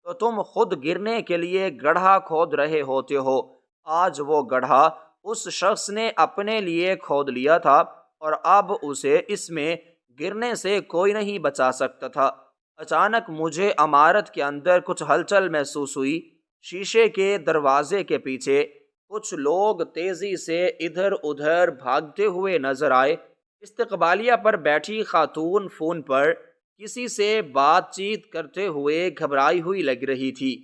تو تم خود گرنے کے لیے گڑھا کھود رہے ہوتے ہو۔ آج وہ گڑھا اس شخص نے اپنے لیے کھود لیا تھا اور اب اسے اس میں گرنے سے کوئی نہیں بچا سکتا تھا۔ اچانک مجھے عمارت کے اندر کچھ ہلچل محسوس ہوئی۔ شیشے کے دروازے کے پیچھے کچھ لوگ تیزی سے ادھر ادھر بھاگتے ہوئے نظر آئے۔ استقبالیہ پر بیٹھی خاتون فون پر کسی سے بات چیت کرتے ہوئے گھبرائی ہوئی لگ رہی تھی۔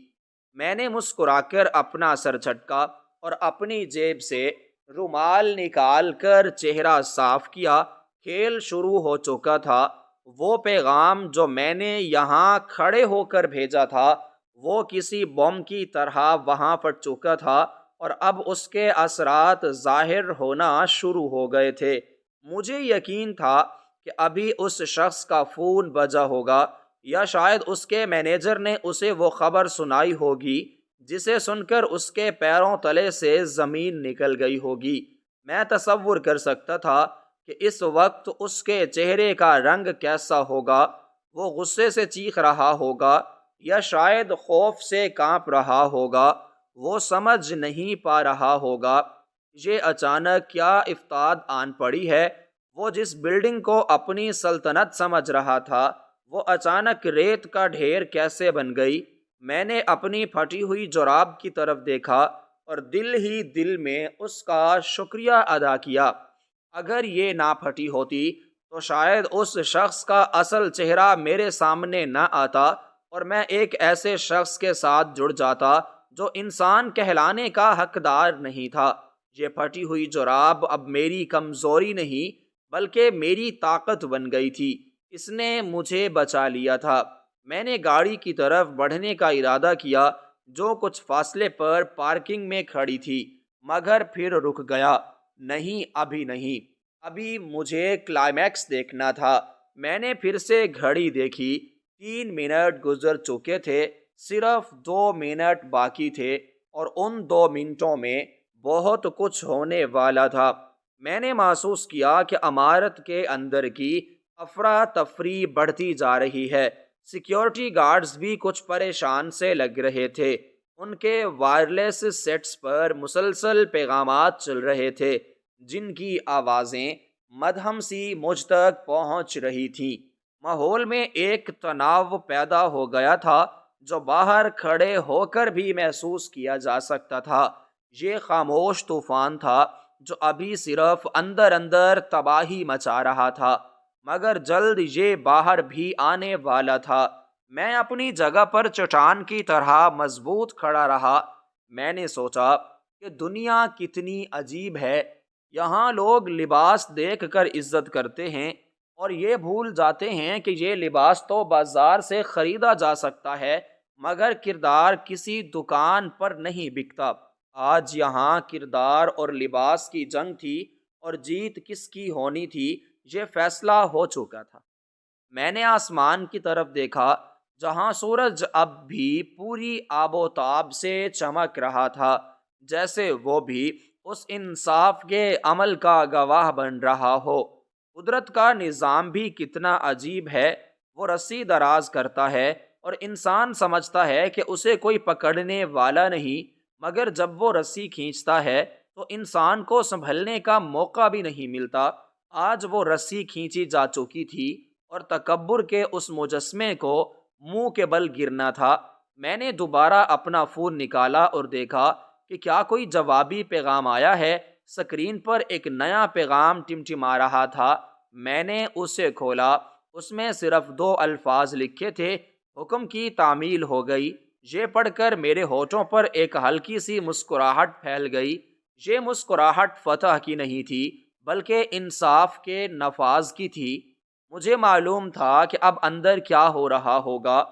میں نے مسکرا کر اپنا سر جھٹکا اور اپنی جیب سے رومال نکال کر چہرہ صاف کیا۔ کھیل شروع ہو چکا تھا۔ وہ پیغام جو میں نے یہاں کھڑے ہو کر بھیجا تھا وہ کسی بم کی طرح وہاں پھٹ چکا تھا اور اب اس کے اثرات ظاہر ہونا شروع ہو گئے تھے۔ مجھے یقین تھا کہ ابھی اس شخص کا فون بجا ہوگا یا شاید اس کے مینیجر نے اسے وہ خبر سنائی ہوگی جسے سن کر اس کے پیروں تلے سے زمین نکل گئی ہوگی۔ میں تصور کر سکتا تھا کہ اس وقت اس کے چہرے کا رنگ کیسا ہوگا۔ وہ غصے سے چیخ رہا ہوگا یا شاید خوف سے کانپ رہا ہوگا۔ وہ سمجھ نہیں پا رہا ہوگا یہ اچانک کیا افتاد آن پڑی ہے۔ وہ جس بلڈنگ کو اپنی سلطنت سمجھ رہا تھا وہ اچانک ریت کا ڈھیر کیسے بن گئی۔ میں نے اپنی پھٹی ہوئی جراب کی طرف دیکھا اور دل ہی دل میں اس کا شکریہ ادا کیا۔ اگر یہ نہ پھٹی ہوتی تو شاید اس شخص کا اصل چہرہ میرے سامنے نہ آتا اور میں ایک ایسے شخص کے ساتھ جڑ جاتا جو انسان کہلانے کا حقدار نہیں تھا۔ یہ پھٹی ہوئی جراب اب میری کمزوری نہیں بلکہ میری طاقت بن گئی تھی۔ اس نے مجھے بچا لیا تھا۔ میں نے گاڑی کی طرف بڑھنے کا ارادہ کیا جو کچھ فاصلے پر پارکنگ میں کھڑی تھی، مگر پھر رک گیا۔ نہیں، ابھی نہیں، ابھی مجھے کلائمیکس دیکھنا تھا۔ میں نے پھر سے گھڑی دیکھی۔ 3 منٹ گزر چکے تھے، صرف 2 منٹ باقی تھے اور ان 2 منٹوں میں بہت کچھ ہونے والا تھا۔ میں نے محسوس کیا کہ عمارت کے اندر کی افراتفری بڑھتی جا رہی ہے۔ سیکیورٹی گارڈز بھی کچھ پریشان سے لگ رہے تھے۔ ان کے وائرلیس سیٹس پر مسلسل پیغامات چل رہے تھے جن کی آوازیں مدھم سی مجھ تک پہنچ رہی تھیں۔ ماحول میں ایک تناؤ پیدا ہو گیا تھا جو باہر کھڑے ہو کر بھی محسوس کیا جا سکتا تھا۔ یہ خاموش طوفان تھا جو ابھی صرف اندر اندر تباہی مچا رہا تھا مگر جلد یہ باہر بھی آنے والا تھا۔ میں اپنی جگہ پر چٹان کی طرح مضبوط کھڑا رہا۔ میں نے سوچا کہ دنیا کتنی عجیب ہے۔ یہاں لوگ لباس دیکھ کر عزت کرتے ہیں اور یہ بھول جاتے ہیں کہ یہ لباس تو بازار سے خریدا جا سکتا ہے مگر کردار کسی دکان پر نہیں بکتا۔ آج یہاں کردار اور لباس کی جنگ تھی اور جیت کس کی ہونی تھی یہ فیصلہ ہو چکا تھا۔ میں نے آسمان کی طرف دیکھا جہاں سورج اب بھی پوری آب و تاب سے چمک رہا تھا، جیسے وہ بھی اس انصاف کے عمل کا گواہ بن رہا ہو۔ قدرت کا نظام بھی کتنا عجیب ہے۔ وہ رسی دراز کرتا ہے اور انسان سمجھتا ہے کہ اسے کوئی پکڑنے والا نہیں، مگر جب وہ رسی کھینچتا ہے تو انسان کو سنبھلنے کا موقع بھی نہیں ملتا۔ آج وہ رسی کھینچی جا چکی تھی اور تکبر کے اس مجسمے کو منہ کے بل گرنا تھا۔ میں نے دوبارہ اپنا فون نکالا اور دیکھا کہ کیا کوئی جوابی پیغام آیا ہے۔ سکرین پر ایک نیا پیغام ٹمٹما رہا تھا۔ میں نے اسے کھولا۔ اس میں صرف 2 الفاظ لکھے تھے، حکم کی تعمیل ہو گئی۔ یہ پڑھ کر میرے ہونٹوں پر ایک ہلکی سی مسکراہٹ پھیل گئی۔ یہ مسکراہٹ فتح کی نہیں تھی بلکہ انصاف کے نفاذ کی تھی۔ مجھے معلوم تھا کہ اب اندر کیا ہو رہا ہوگا۔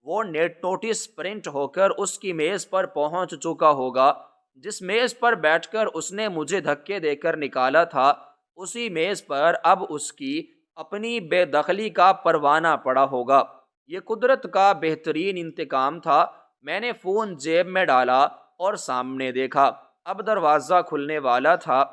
وہ نوٹس پرنٹ ہو کر اس کی میز پر پہنچ چکا ہوگا۔ جس میز پر بیٹھ کر اس نے مجھے دھکے دے کر نکالا تھا اسی میز پر اب اس کی اپنی بے دخلی کا پروانہ پڑا ہوگا۔ یہ قدرت کا بہترین انتقام تھا۔ میں نے فون جیب میں ڈالا اور سامنے دیکھا۔ اب دروازہ کھلنے والا تھا۔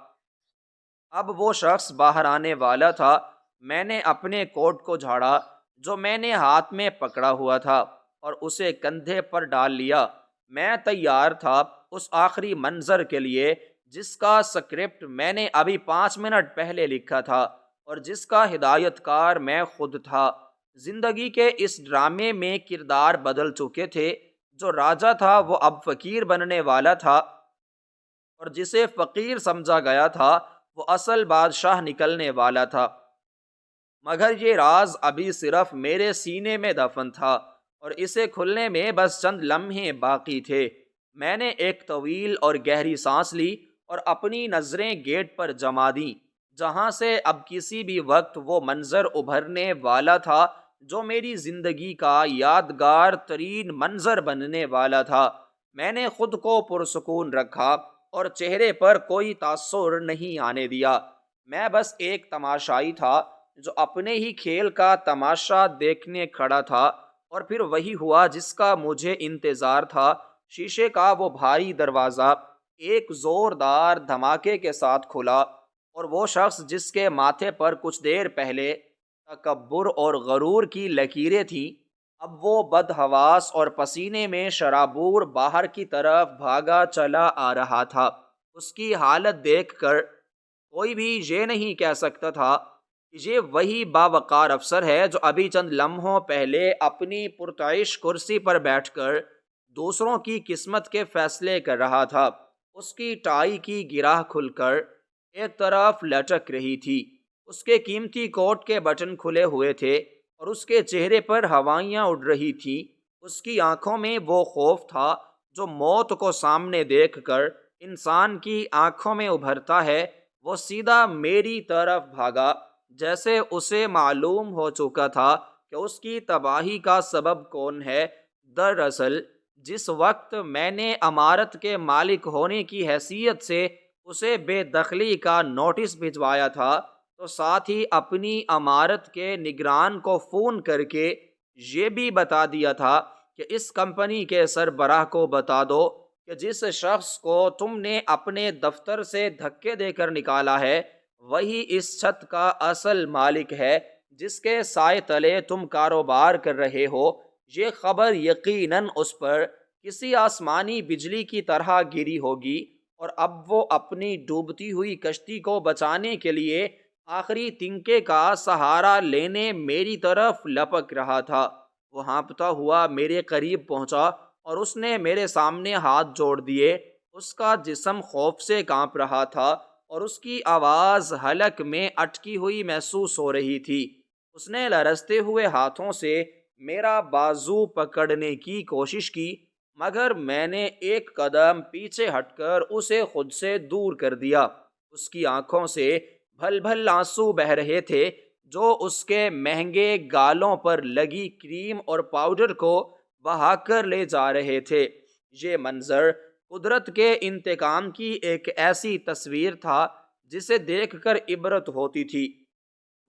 اب وہ شخص باہر آنے والا تھا۔ میں نے اپنے کوٹ کو جھاڑا جو میں نے ہاتھ میں پکڑا ہوا تھا اور اسے کندھے پر ڈال لیا۔ میں تیار تھا اس آخری منظر کے لیے جس کا سکرپٹ میں نے ابھی 5 منٹ پہلے لکھا تھا اور جس کا ہدایت کار میں خود تھا۔ زندگی کے اس ڈرامے میں کردار بدل چکے تھے۔ جو راجا تھا وہ اب فقیر بننے والا تھا، اور جسے فقیر سمجھا گیا تھا وہ اصل بادشاہ نکلنے والا تھا۔ مگر یہ راز ابھی صرف میرے سینے میں دفن تھا، اور اسے کھلنے میں بس چند لمحے باقی تھے۔ میں نے ایک طویل اور گہری سانس لی اور اپنی نظریں گیٹ پر جما دیں، جہاں سے اب کسی بھی وقت وہ منظر ابھرنے والا تھا جو میری زندگی کا یادگار ترین منظر بننے والا تھا۔ میں نے خود کو پرسکون رکھا اور چہرے پر کوئی تاثر نہیں آنے دیا۔ میں بس ایک تماشائی تھا جو اپنے ہی کھیل کا تماشا دیکھنے کھڑا تھا، اور پھر وہی ہوا جس کا مجھے انتظار تھا۔ شیشے کا وہ بھاری دروازہ ایک زوردار دھماکے کے ساتھ کھلا، اور وہ شخص جس کے ماتھے پر کچھ دیر پہلے تکبر اور غرور کی لکیریں تھیں، اب وہ بدحواس اور پسینے میں شرابور باہر کی طرف بھاگا چلا آ رہا تھا۔ اس کی حالت دیکھ کر کوئی بھی یہ نہیں کہہ سکتا تھا کہ یہ وہی باوقار افسر ہے جو ابھی چند لمحوں پہلے اپنی پرتعیش کرسی پر بیٹھ کر دوسروں کی قسمت کے فیصلے کر رہا تھا۔ اس کی ٹائی کی گرہ کھل کر ایک طرف لٹک رہی تھی، اس کے قیمتی کوٹ کے بٹن کھلے ہوئے تھے، اور اس کے چہرے پر ہوائیاں اڑ رہی تھیں۔ اس کی آنکھوں میں وہ خوف تھا جو موت کو سامنے دیکھ کر انسان کی آنکھوں میں ابھرتا ہے۔ وہ سیدھا میری طرف بھاگا، جیسے اسے معلوم ہو چکا تھا کہ اس کی تباہی کا سبب کون ہے۔ دراصل جس وقت میں نے عمارت کے مالک ہونے کی حیثیت سے اسے بے دخلی کا نوٹس بھجوایا تھا، تو ساتھ ہی اپنی عمارت کے نگران کو فون کر کے یہ بھی بتا دیا تھا کہ اس کمپنی کے سربراہ کو بتا دو کہ جس شخص کو تم نے اپنے دفتر سے دھکے دے کر نکالا ہے وہی اس چھت کا اصل مالک ہے جس کے سائے تلے تم کاروبار کر رہے ہو۔ یہ خبر یقیناً اس پر کسی آسمانی بجلی کی طرح گری ہوگی، اور اب وہ اپنی ڈوبتی ہوئی کشتی کو بچانے کے لیے آخری تنکے کا سہارا لینے میری طرف لپک رہا تھا۔ وہ ہانپتا ہوا میرے قریب پہنچا اور اس نے میرے سامنے ہاتھ جوڑ دیے۔ اس کا جسم خوف سے کانپ رہا تھا اور اس کی آواز حلق میں اٹکی ہوئی محسوس ہو رہی تھی۔ اس نے لرزتے ہوئے ہاتھوں سے میرا بازو پکڑنے کی کوشش کی، مگر میں نے ایک قدم پیچھے ہٹ کر اسے خود سے دور کر دیا۔ اس کی آنکھوں سے بھل بھل آنسو بہہ رہے تھے جو اس کے مہنگے گالوں پر لگی کریم اور پاؤڈر کو بہا کر لے جا رہے تھے۔ یہ منظر قدرت کے انتقام کی ایک ایسی تصویر تھا جسے دیکھ کر عبرت ہوتی تھی۔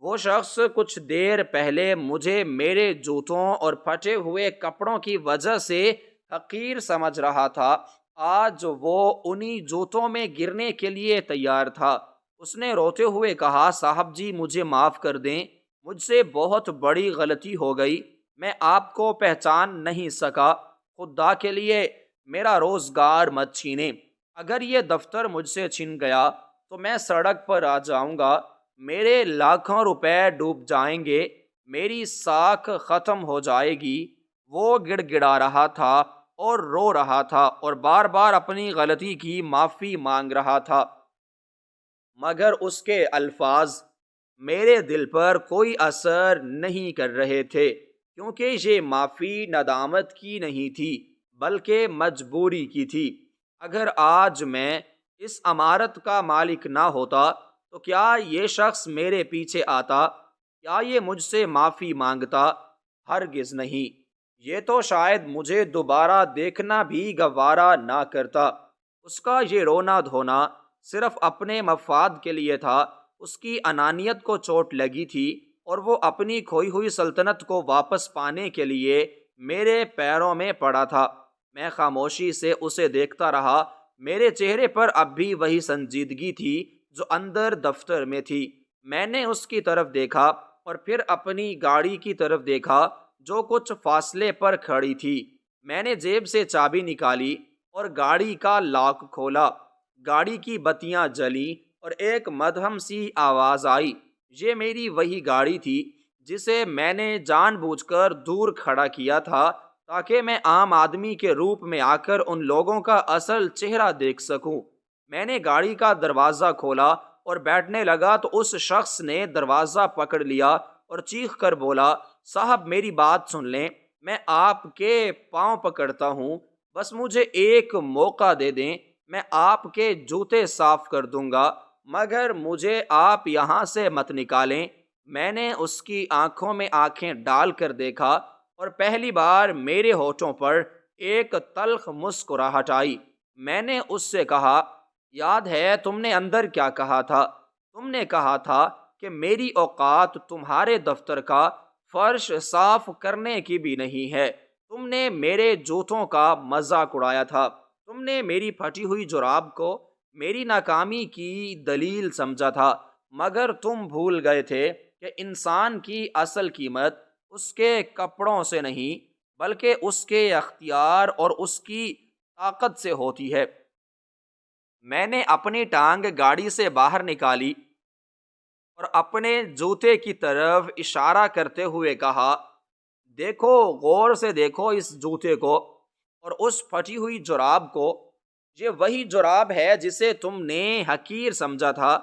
وہ شخص کچھ دیر پہلے مجھے میرے جوتوں اور پھٹے ہوئے کپڑوں کی وجہ سے حقیر سمجھ رہا تھا، آج وہ انہی جوتوں میں گرنے کے لیے تیار تھا۔ اس نے روتے ہوئے کہا، صاحب جی مجھے معاف کر دیں، مجھ سے بہت بڑی غلطی ہو گئی، میں آپ کو پہچان نہیں سکا۔ خدا کے لیے میرا روزگار مت چھینیں، اگر یہ دفتر مجھ سے چھن گیا تو میں سڑک پر آ جاؤں گا، میرے لاکھوں روپے ڈوب جائیں گے، میری ساکھ ختم ہو جائے گی۔ وہ گڑ گڑا رہا تھا اور رو رہا تھا اور بار بار اپنی غلطی کی معافی مانگ رہا تھا، مگر اس کے الفاظ میرے دل پر کوئی اثر نہیں کر رہے تھے، کیونکہ یہ معافی ندامت کی نہیں تھی بلکہ مجبوری کی تھی۔ اگر آج میں اس عمارت کا مالک نہ ہوتا تو کیا یہ شخص میرے پیچھے آتا؟ کیا یہ مجھ سے معافی مانگتا؟ ہرگز نہیں۔ یہ تو شاید مجھے دوبارہ دیکھنا بھی گوارا نہ کرتا۔ اس کا یہ رونا دھونا صرف اپنے مفاد کے لیے تھا۔ اس کی انانیت کو چوٹ لگی تھی اور وہ اپنی کھوئی ہوئی سلطنت کو واپس پانے کے لیے میرے پیروں میں پڑا تھا۔ میں خاموشی سے اسے دیکھتا رہا۔ میرے چہرے پر اب بھی وہی سنجیدگی تھی جو اندر دفتر میں تھی۔ میں نے اس کی طرف دیکھا اور پھر اپنی گاڑی کی طرف دیکھا جو کچھ فاصلے پر کھڑی تھی۔ میں نے جیب سے چابی نکالی اور گاڑی کا لاک کھولا۔ گاڑی کی بتیاں جلیں اور ایک مدھم سی آواز آئی۔ یہ میری وہی گاڑی تھی جسے میں نے جان بوجھ کر دور کھڑا کیا تھا تاکہ میں عام آدمی کے روپ میں آ کر ان لوگوں کا اصل چہرہ دیکھ سکوں۔ میں نے گاڑی کا دروازہ کھولا اور بیٹھنے لگا تو اس شخص نے دروازہ پکڑ لیا اور چیخ کر بولا، صاحب میری بات سن لیں، میں آپ کے پاؤں پکڑتا ہوں، بس مجھے ایک موقع دے دیں، میں آپ کے جوتے صاف کر دوں گا، مگر مجھے آپ یہاں سے مت نکالیں۔ میں نے اس کی آنکھوں میں آنکھیں ڈال کر دیکھا اور پہلی بار میرے ہونٹوں پر ایک تلخ مسکراہٹ آئی۔ میں نے اس سے کہا، یاد ہے تم نے اندر کیا کہا تھا؟ تم نے کہا تھا کہ میری اوقات تمہارے دفتر کا فرش صاف کرنے کی بھی نہیں ہے۔ تم نے میرے جوتوں کا مذاق اڑایا تھا۔ تم نے میری پھٹی ہوئی جراب کو میری ناکامی کی دلیل سمجھا تھا، مگر تم بھول گئے تھے کہ انسان کی اصل قیمت اس کے کپڑوں سے نہیں بلکہ اس کے اختیار اور اس کی طاقت سے ہوتی ہے۔ میں نے اپنی ٹانگ گاڑی سے باہر نکالی اور اپنے جوتے کی طرف اشارہ کرتے ہوئے کہا، دیکھو، غور سے دیکھو اس جوتے کو اور اس پھٹی ہوئی جراب کو۔ یہ وہی جراب ہے جسے تم نے حقیر سمجھا تھا،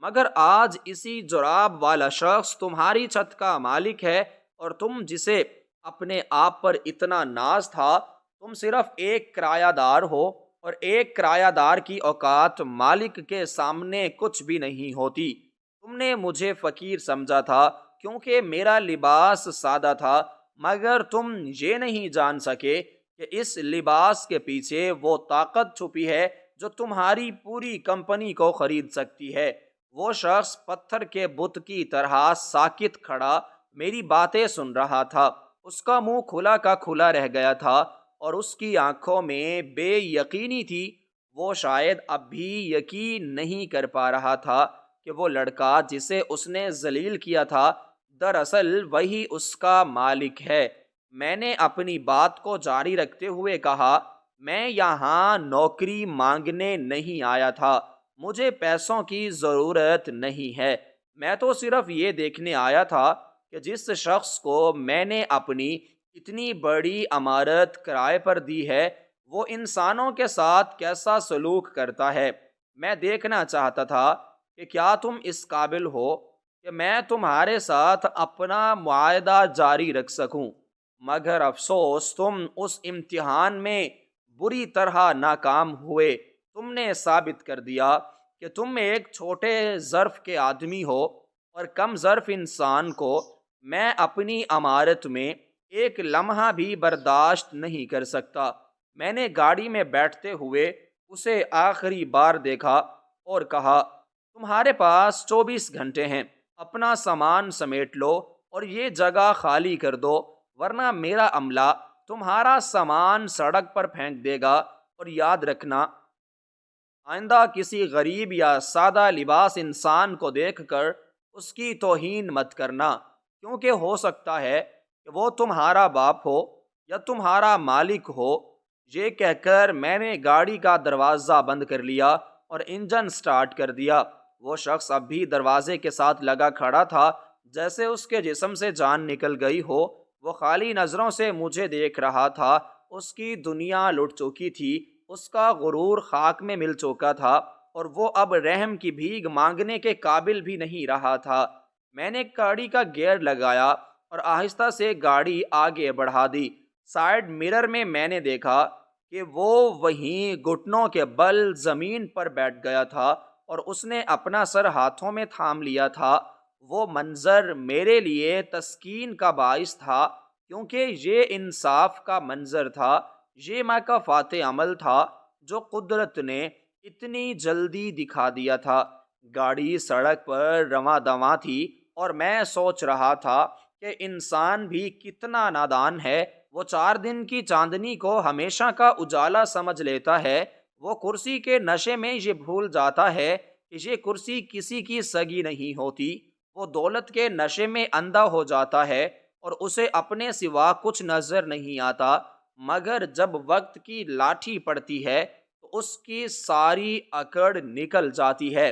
مگر آج اسی جراب والا شخص تمہاری چھت کا مالک ہے، اور تم جسے اپنے آپ پر اتنا ناز تھا، تم صرف ایک کرایہ دار ہو، اور ایک کرایہ دار کی اوقات مالک کے سامنے کچھ بھی نہیں ہوتی۔ تم نے مجھے فقیر سمجھا تھا کیونکہ میرا لباس سادہ تھا، مگر تم یہ نہیں جان سکے کہ اس لباس کے پیچھے وہ طاقت چھپی ہے جو تمہاری پوری کمپنی کو خرید سکتی ہے۔ وہ شخص پتھر کے بت کی طرح ساکت کھڑا میری باتیں سن رہا تھا۔ اس کا منہ کھلا کا کھلا رہ گیا تھا اور اس کی آنکھوں میں بے یقینی تھی۔ وہ شاید اب بھی یقین نہیں کر پا رہا تھا کہ وہ لڑکا جسے اس نے ذلیل کیا تھا دراصل وہی اس کا مالک ہے۔ میں نے اپنی بات کو جاری رکھتے ہوئے کہا، میں یہاں نوکری مانگنے نہیں آیا تھا، مجھے پیسوں کی ضرورت نہیں ہے، میں تو صرف یہ دیکھنے آیا تھا کہ جس شخص کو میں نے اپنی اتنی بڑی عمارت کرائے پر دی ہے وہ انسانوں کے ساتھ کیسا سلوک کرتا ہے۔ میں دیکھنا چاہتا تھا کہ کیا تم اس قابل ہو کہ میں تمہارے ساتھ اپنا معاہدہ جاری رکھ سکوں، مگر افسوس تم اس امتحان میں بری طرح ناکام ہوئے۔ تم نے ثابت کر دیا کہ تم ایک چھوٹے ظرف کے آدمی ہو، اور کم ظرف انسان کو میں اپنی عمارت میں ایک لمحہ بھی برداشت نہیں کر سکتا۔ میں نے گاڑی میں بیٹھتے ہوئے اسے آخری بار دیکھا اور کہا، تمہارے پاس 24 گھنٹے ہیں، اپنا سامان سمیٹ لو اور یہ جگہ خالی کر دو، ورنہ میرا عملہ تمہارا سامان سڑک پر پھینک دے گا، اور یاد رکھنا، آئندہ کسی غریب یا سادہ لباس انسان کو دیکھ کر اس کی توہین مت کرنا، کیونکہ ہو سکتا ہے کہ وہ تمہارا باپ ہو یا تمہارا مالک ہو۔ یہ کہہ کر میں نے گاڑی کا دروازہ بند کر لیا اور انجن سٹارٹ کر دیا۔ وہ شخص اب بھی دروازے کے ساتھ لگا کھڑا تھا، جیسے اس کے جسم سے جان نکل گئی ہو۔ وہ خالی نظروں سے مجھے دیکھ رہا تھا۔ اس کی دنیا لٹ چکی تھی، اس کا غرور خاک میں مل چکا تھا، اور وہ اب رحم کی بھیک مانگنے کے قابل بھی نہیں رہا تھا۔ میں نے گاڑی کا گیئر لگایا اور آہستہ سے گاڑی آگے بڑھا دی۔ سائیڈ مرر میں میں نے دیکھا کہ وہ وہیں گھٹنوں کے بل زمین پر بیٹھ گیا تھا اور اس نے اپنا سر ہاتھوں میں تھام لیا تھا۔ وہ منظر میرے لیے تسکین کا باعث تھا، کیونکہ یہ انصاف کا منظر تھا، یہ مکافات عمل تھا جو قدرت نے اتنی جلدی دکھا دیا تھا۔ گاڑی سڑک پر رواں دواں تھی اور میں سوچ رہا تھا کہ انسان بھی کتنا نادان ہے۔ وہ 4 دن کی چاندنی کو ہمیشہ کا اجالا سمجھ لیتا ہے۔ وہ کرسی کے نشے میں یہ بھول جاتا ہے کہ یہ کرسی کسی کی سگی نہیں ہوتی۔ وہ دولت کے نشے میں اندھا ہو جاتا ہے اور اسے اپنے سوا کچھ نظر نہیں آتا، مگر جب وقت کی لاٹھی پڑتی ہے تو اس کی ساری اکڑ نکل جاتی ہے۔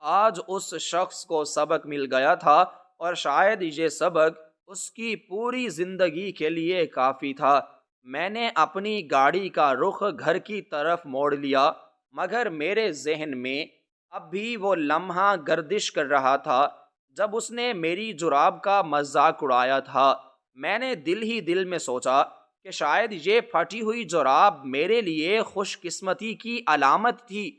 آج اس شخص کو سبق مل گیا تھا اور شاید یہ سبق اس کی پوری زندگی کے لیے کافی تھا۔ میں نے اپنی گاڑی کا رخ گھر کی طرف موڑ لیا، مگر میرے ذہن میں اب بھی وہ لمحہ گردش کر رہا تھا جب اس نے میری جراب کا مذاق اڑایا تھا۔ میں نے دل ہی دل میں سوچا کہ شاید یہ پھٹی ہوئی جراب میرے لیے خوش قسمتی کی علامت تھی۔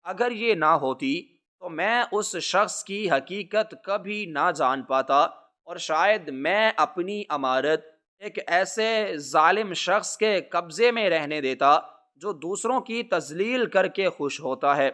اگر یہ نہ ہوتی تو میں اس شخص کی حقیقت کبھی نہ جان پاتا، اور شاید میں اپنی عمارت ایک ایسے ظالم شخص کے قبضے میں رہنے دیتا جو دوسروں کی تذلیل کر کے خوش ہوتا ہے۔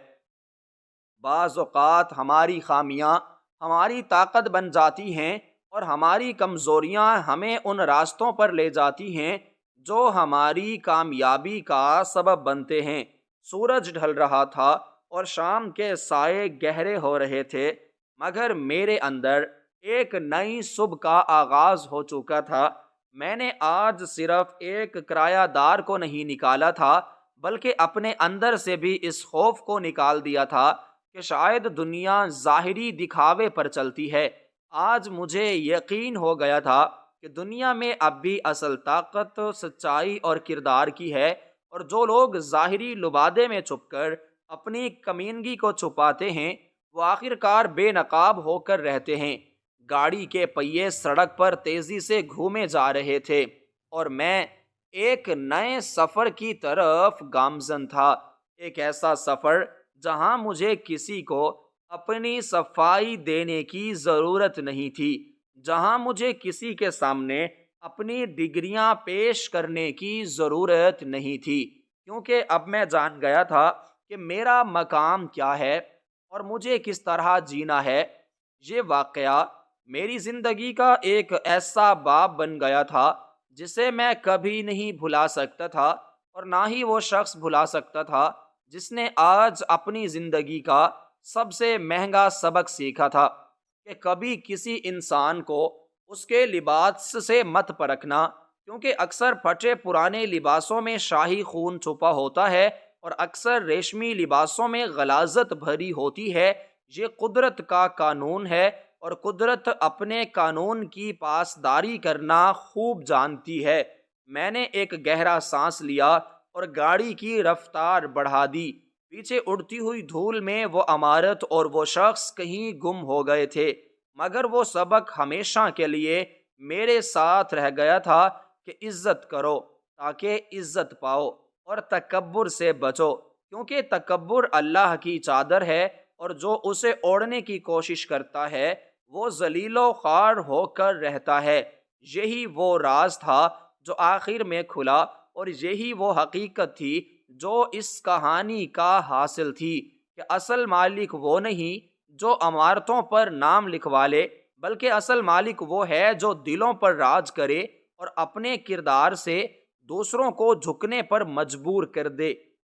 بعض اوقات ہماری خامیاں ہماری طاقت بن جاتی ہیں، اور ہماری کمزوریاں ہمیں ان راستوں پر لے جاتی ہیں جو ہماری کامیابی کا سبب بنتے ہیں۔ سورج ڈھل رہا تھا اور شام کے سائے گہرے ہو رہے تھے، مگر میرے اندر ایک نئی صبح کا آغاز ہو چکا تھا۔ میں نے آج صرف ایک کرایہ دار کو نہیں نکالا تھا، بلکہ اپنے اندر سے بھی اس خوف کو نکال دیا تھا کہ شاید دنیا ظاہری دکھاوے پر چلتی ہے۔ آج مجھے یقین ہو گیا تھا کہ دنیا میں اب بھی اصل طاقت سچائی اور کردار کی ہے، اور جو لوگ ظاہری لبادے میں چھپ کر اپنی کمینگی کو چھپاتے ہیں وہ آخرکار بے نقاب ہو کر رہتے ہیں۔ گاڑی کے پہیے سڑک پر تیزی سے گھومے جا رہے تھے، اور میں ایک نئے سفر کی طرف گامزن تھا۔ ایک ایسا سفر جہاں مجھے کسی کو اپنی صفائی دینے کی ضرورت نہیں تھی، جہاں مجھے کسی کے سامنے اپنی ڈگریاں پیش کرنے کی ضرورت نہیں تھی، کیونکہ اب میں جان گیا تھا کہ میرا مقام کیا ہے اور مجھے کس طرح جینا ہے۔ یہ واقعہ میری زندگی کا ایک ایسا باب بن گیا تھا جسے میں کبھی نہیں بھلا سکتا تھا، اور نہ ہی وہ شخص بھلا سکتا تھا جس نے آج اپنی زندگی کا سب سے مہنگا سبق سیکھا تھا کہ کبھی کسی انسان کو اس کے لباس سے مت پرکھنا، کیونکہ اکثر پھٹے پرانے لباسوں میں شاہی خون چھپا ہوتا ہے، اور اکثر ریشمی لباسوں میں غلاظت بھری ہوتی ہے۔ یہ قدرت کا قانون ہے، اور قدرت اپنے قانون کی پاسداری کرنا خوب جانتی ہے۔ میں نے ایک گہرا سانس لیا اور گاڑی کی رفتار بڑھا دی۔ پیچھے اڑتی ہوئی دھول میں وہ عمارت اور وہ شخص کہیں گم ہو گئے تھے، مگر وہ سبق ہمیشہ کے لیے میرے ساتھ رہ گیا تھا کہ عزت کرو تاکہ عزت پاؤ، اور تکبر سے بچو، کیونکہ تکبر اللہ کی چادر ہے، اور جو اسے اوڑھنے کی کوشش کرتا ہے وہ ذلیل و خوار ہو کر رہتا ہے۔ یہی وہ راز تھا جو آخر میں کھلا، اور یہی وہ حقیقت تھی جو اس کہانی کا حاصل تھی کہ اصل مالک وہ نہیں جو عمارتوں پر نام لکھوا لے، بلکہ اصل مالک وہ ہے جو دلوں پر راج کرے اور اپنے کردار سے دوسروں کو جھکنے پر مجبور کر دے۔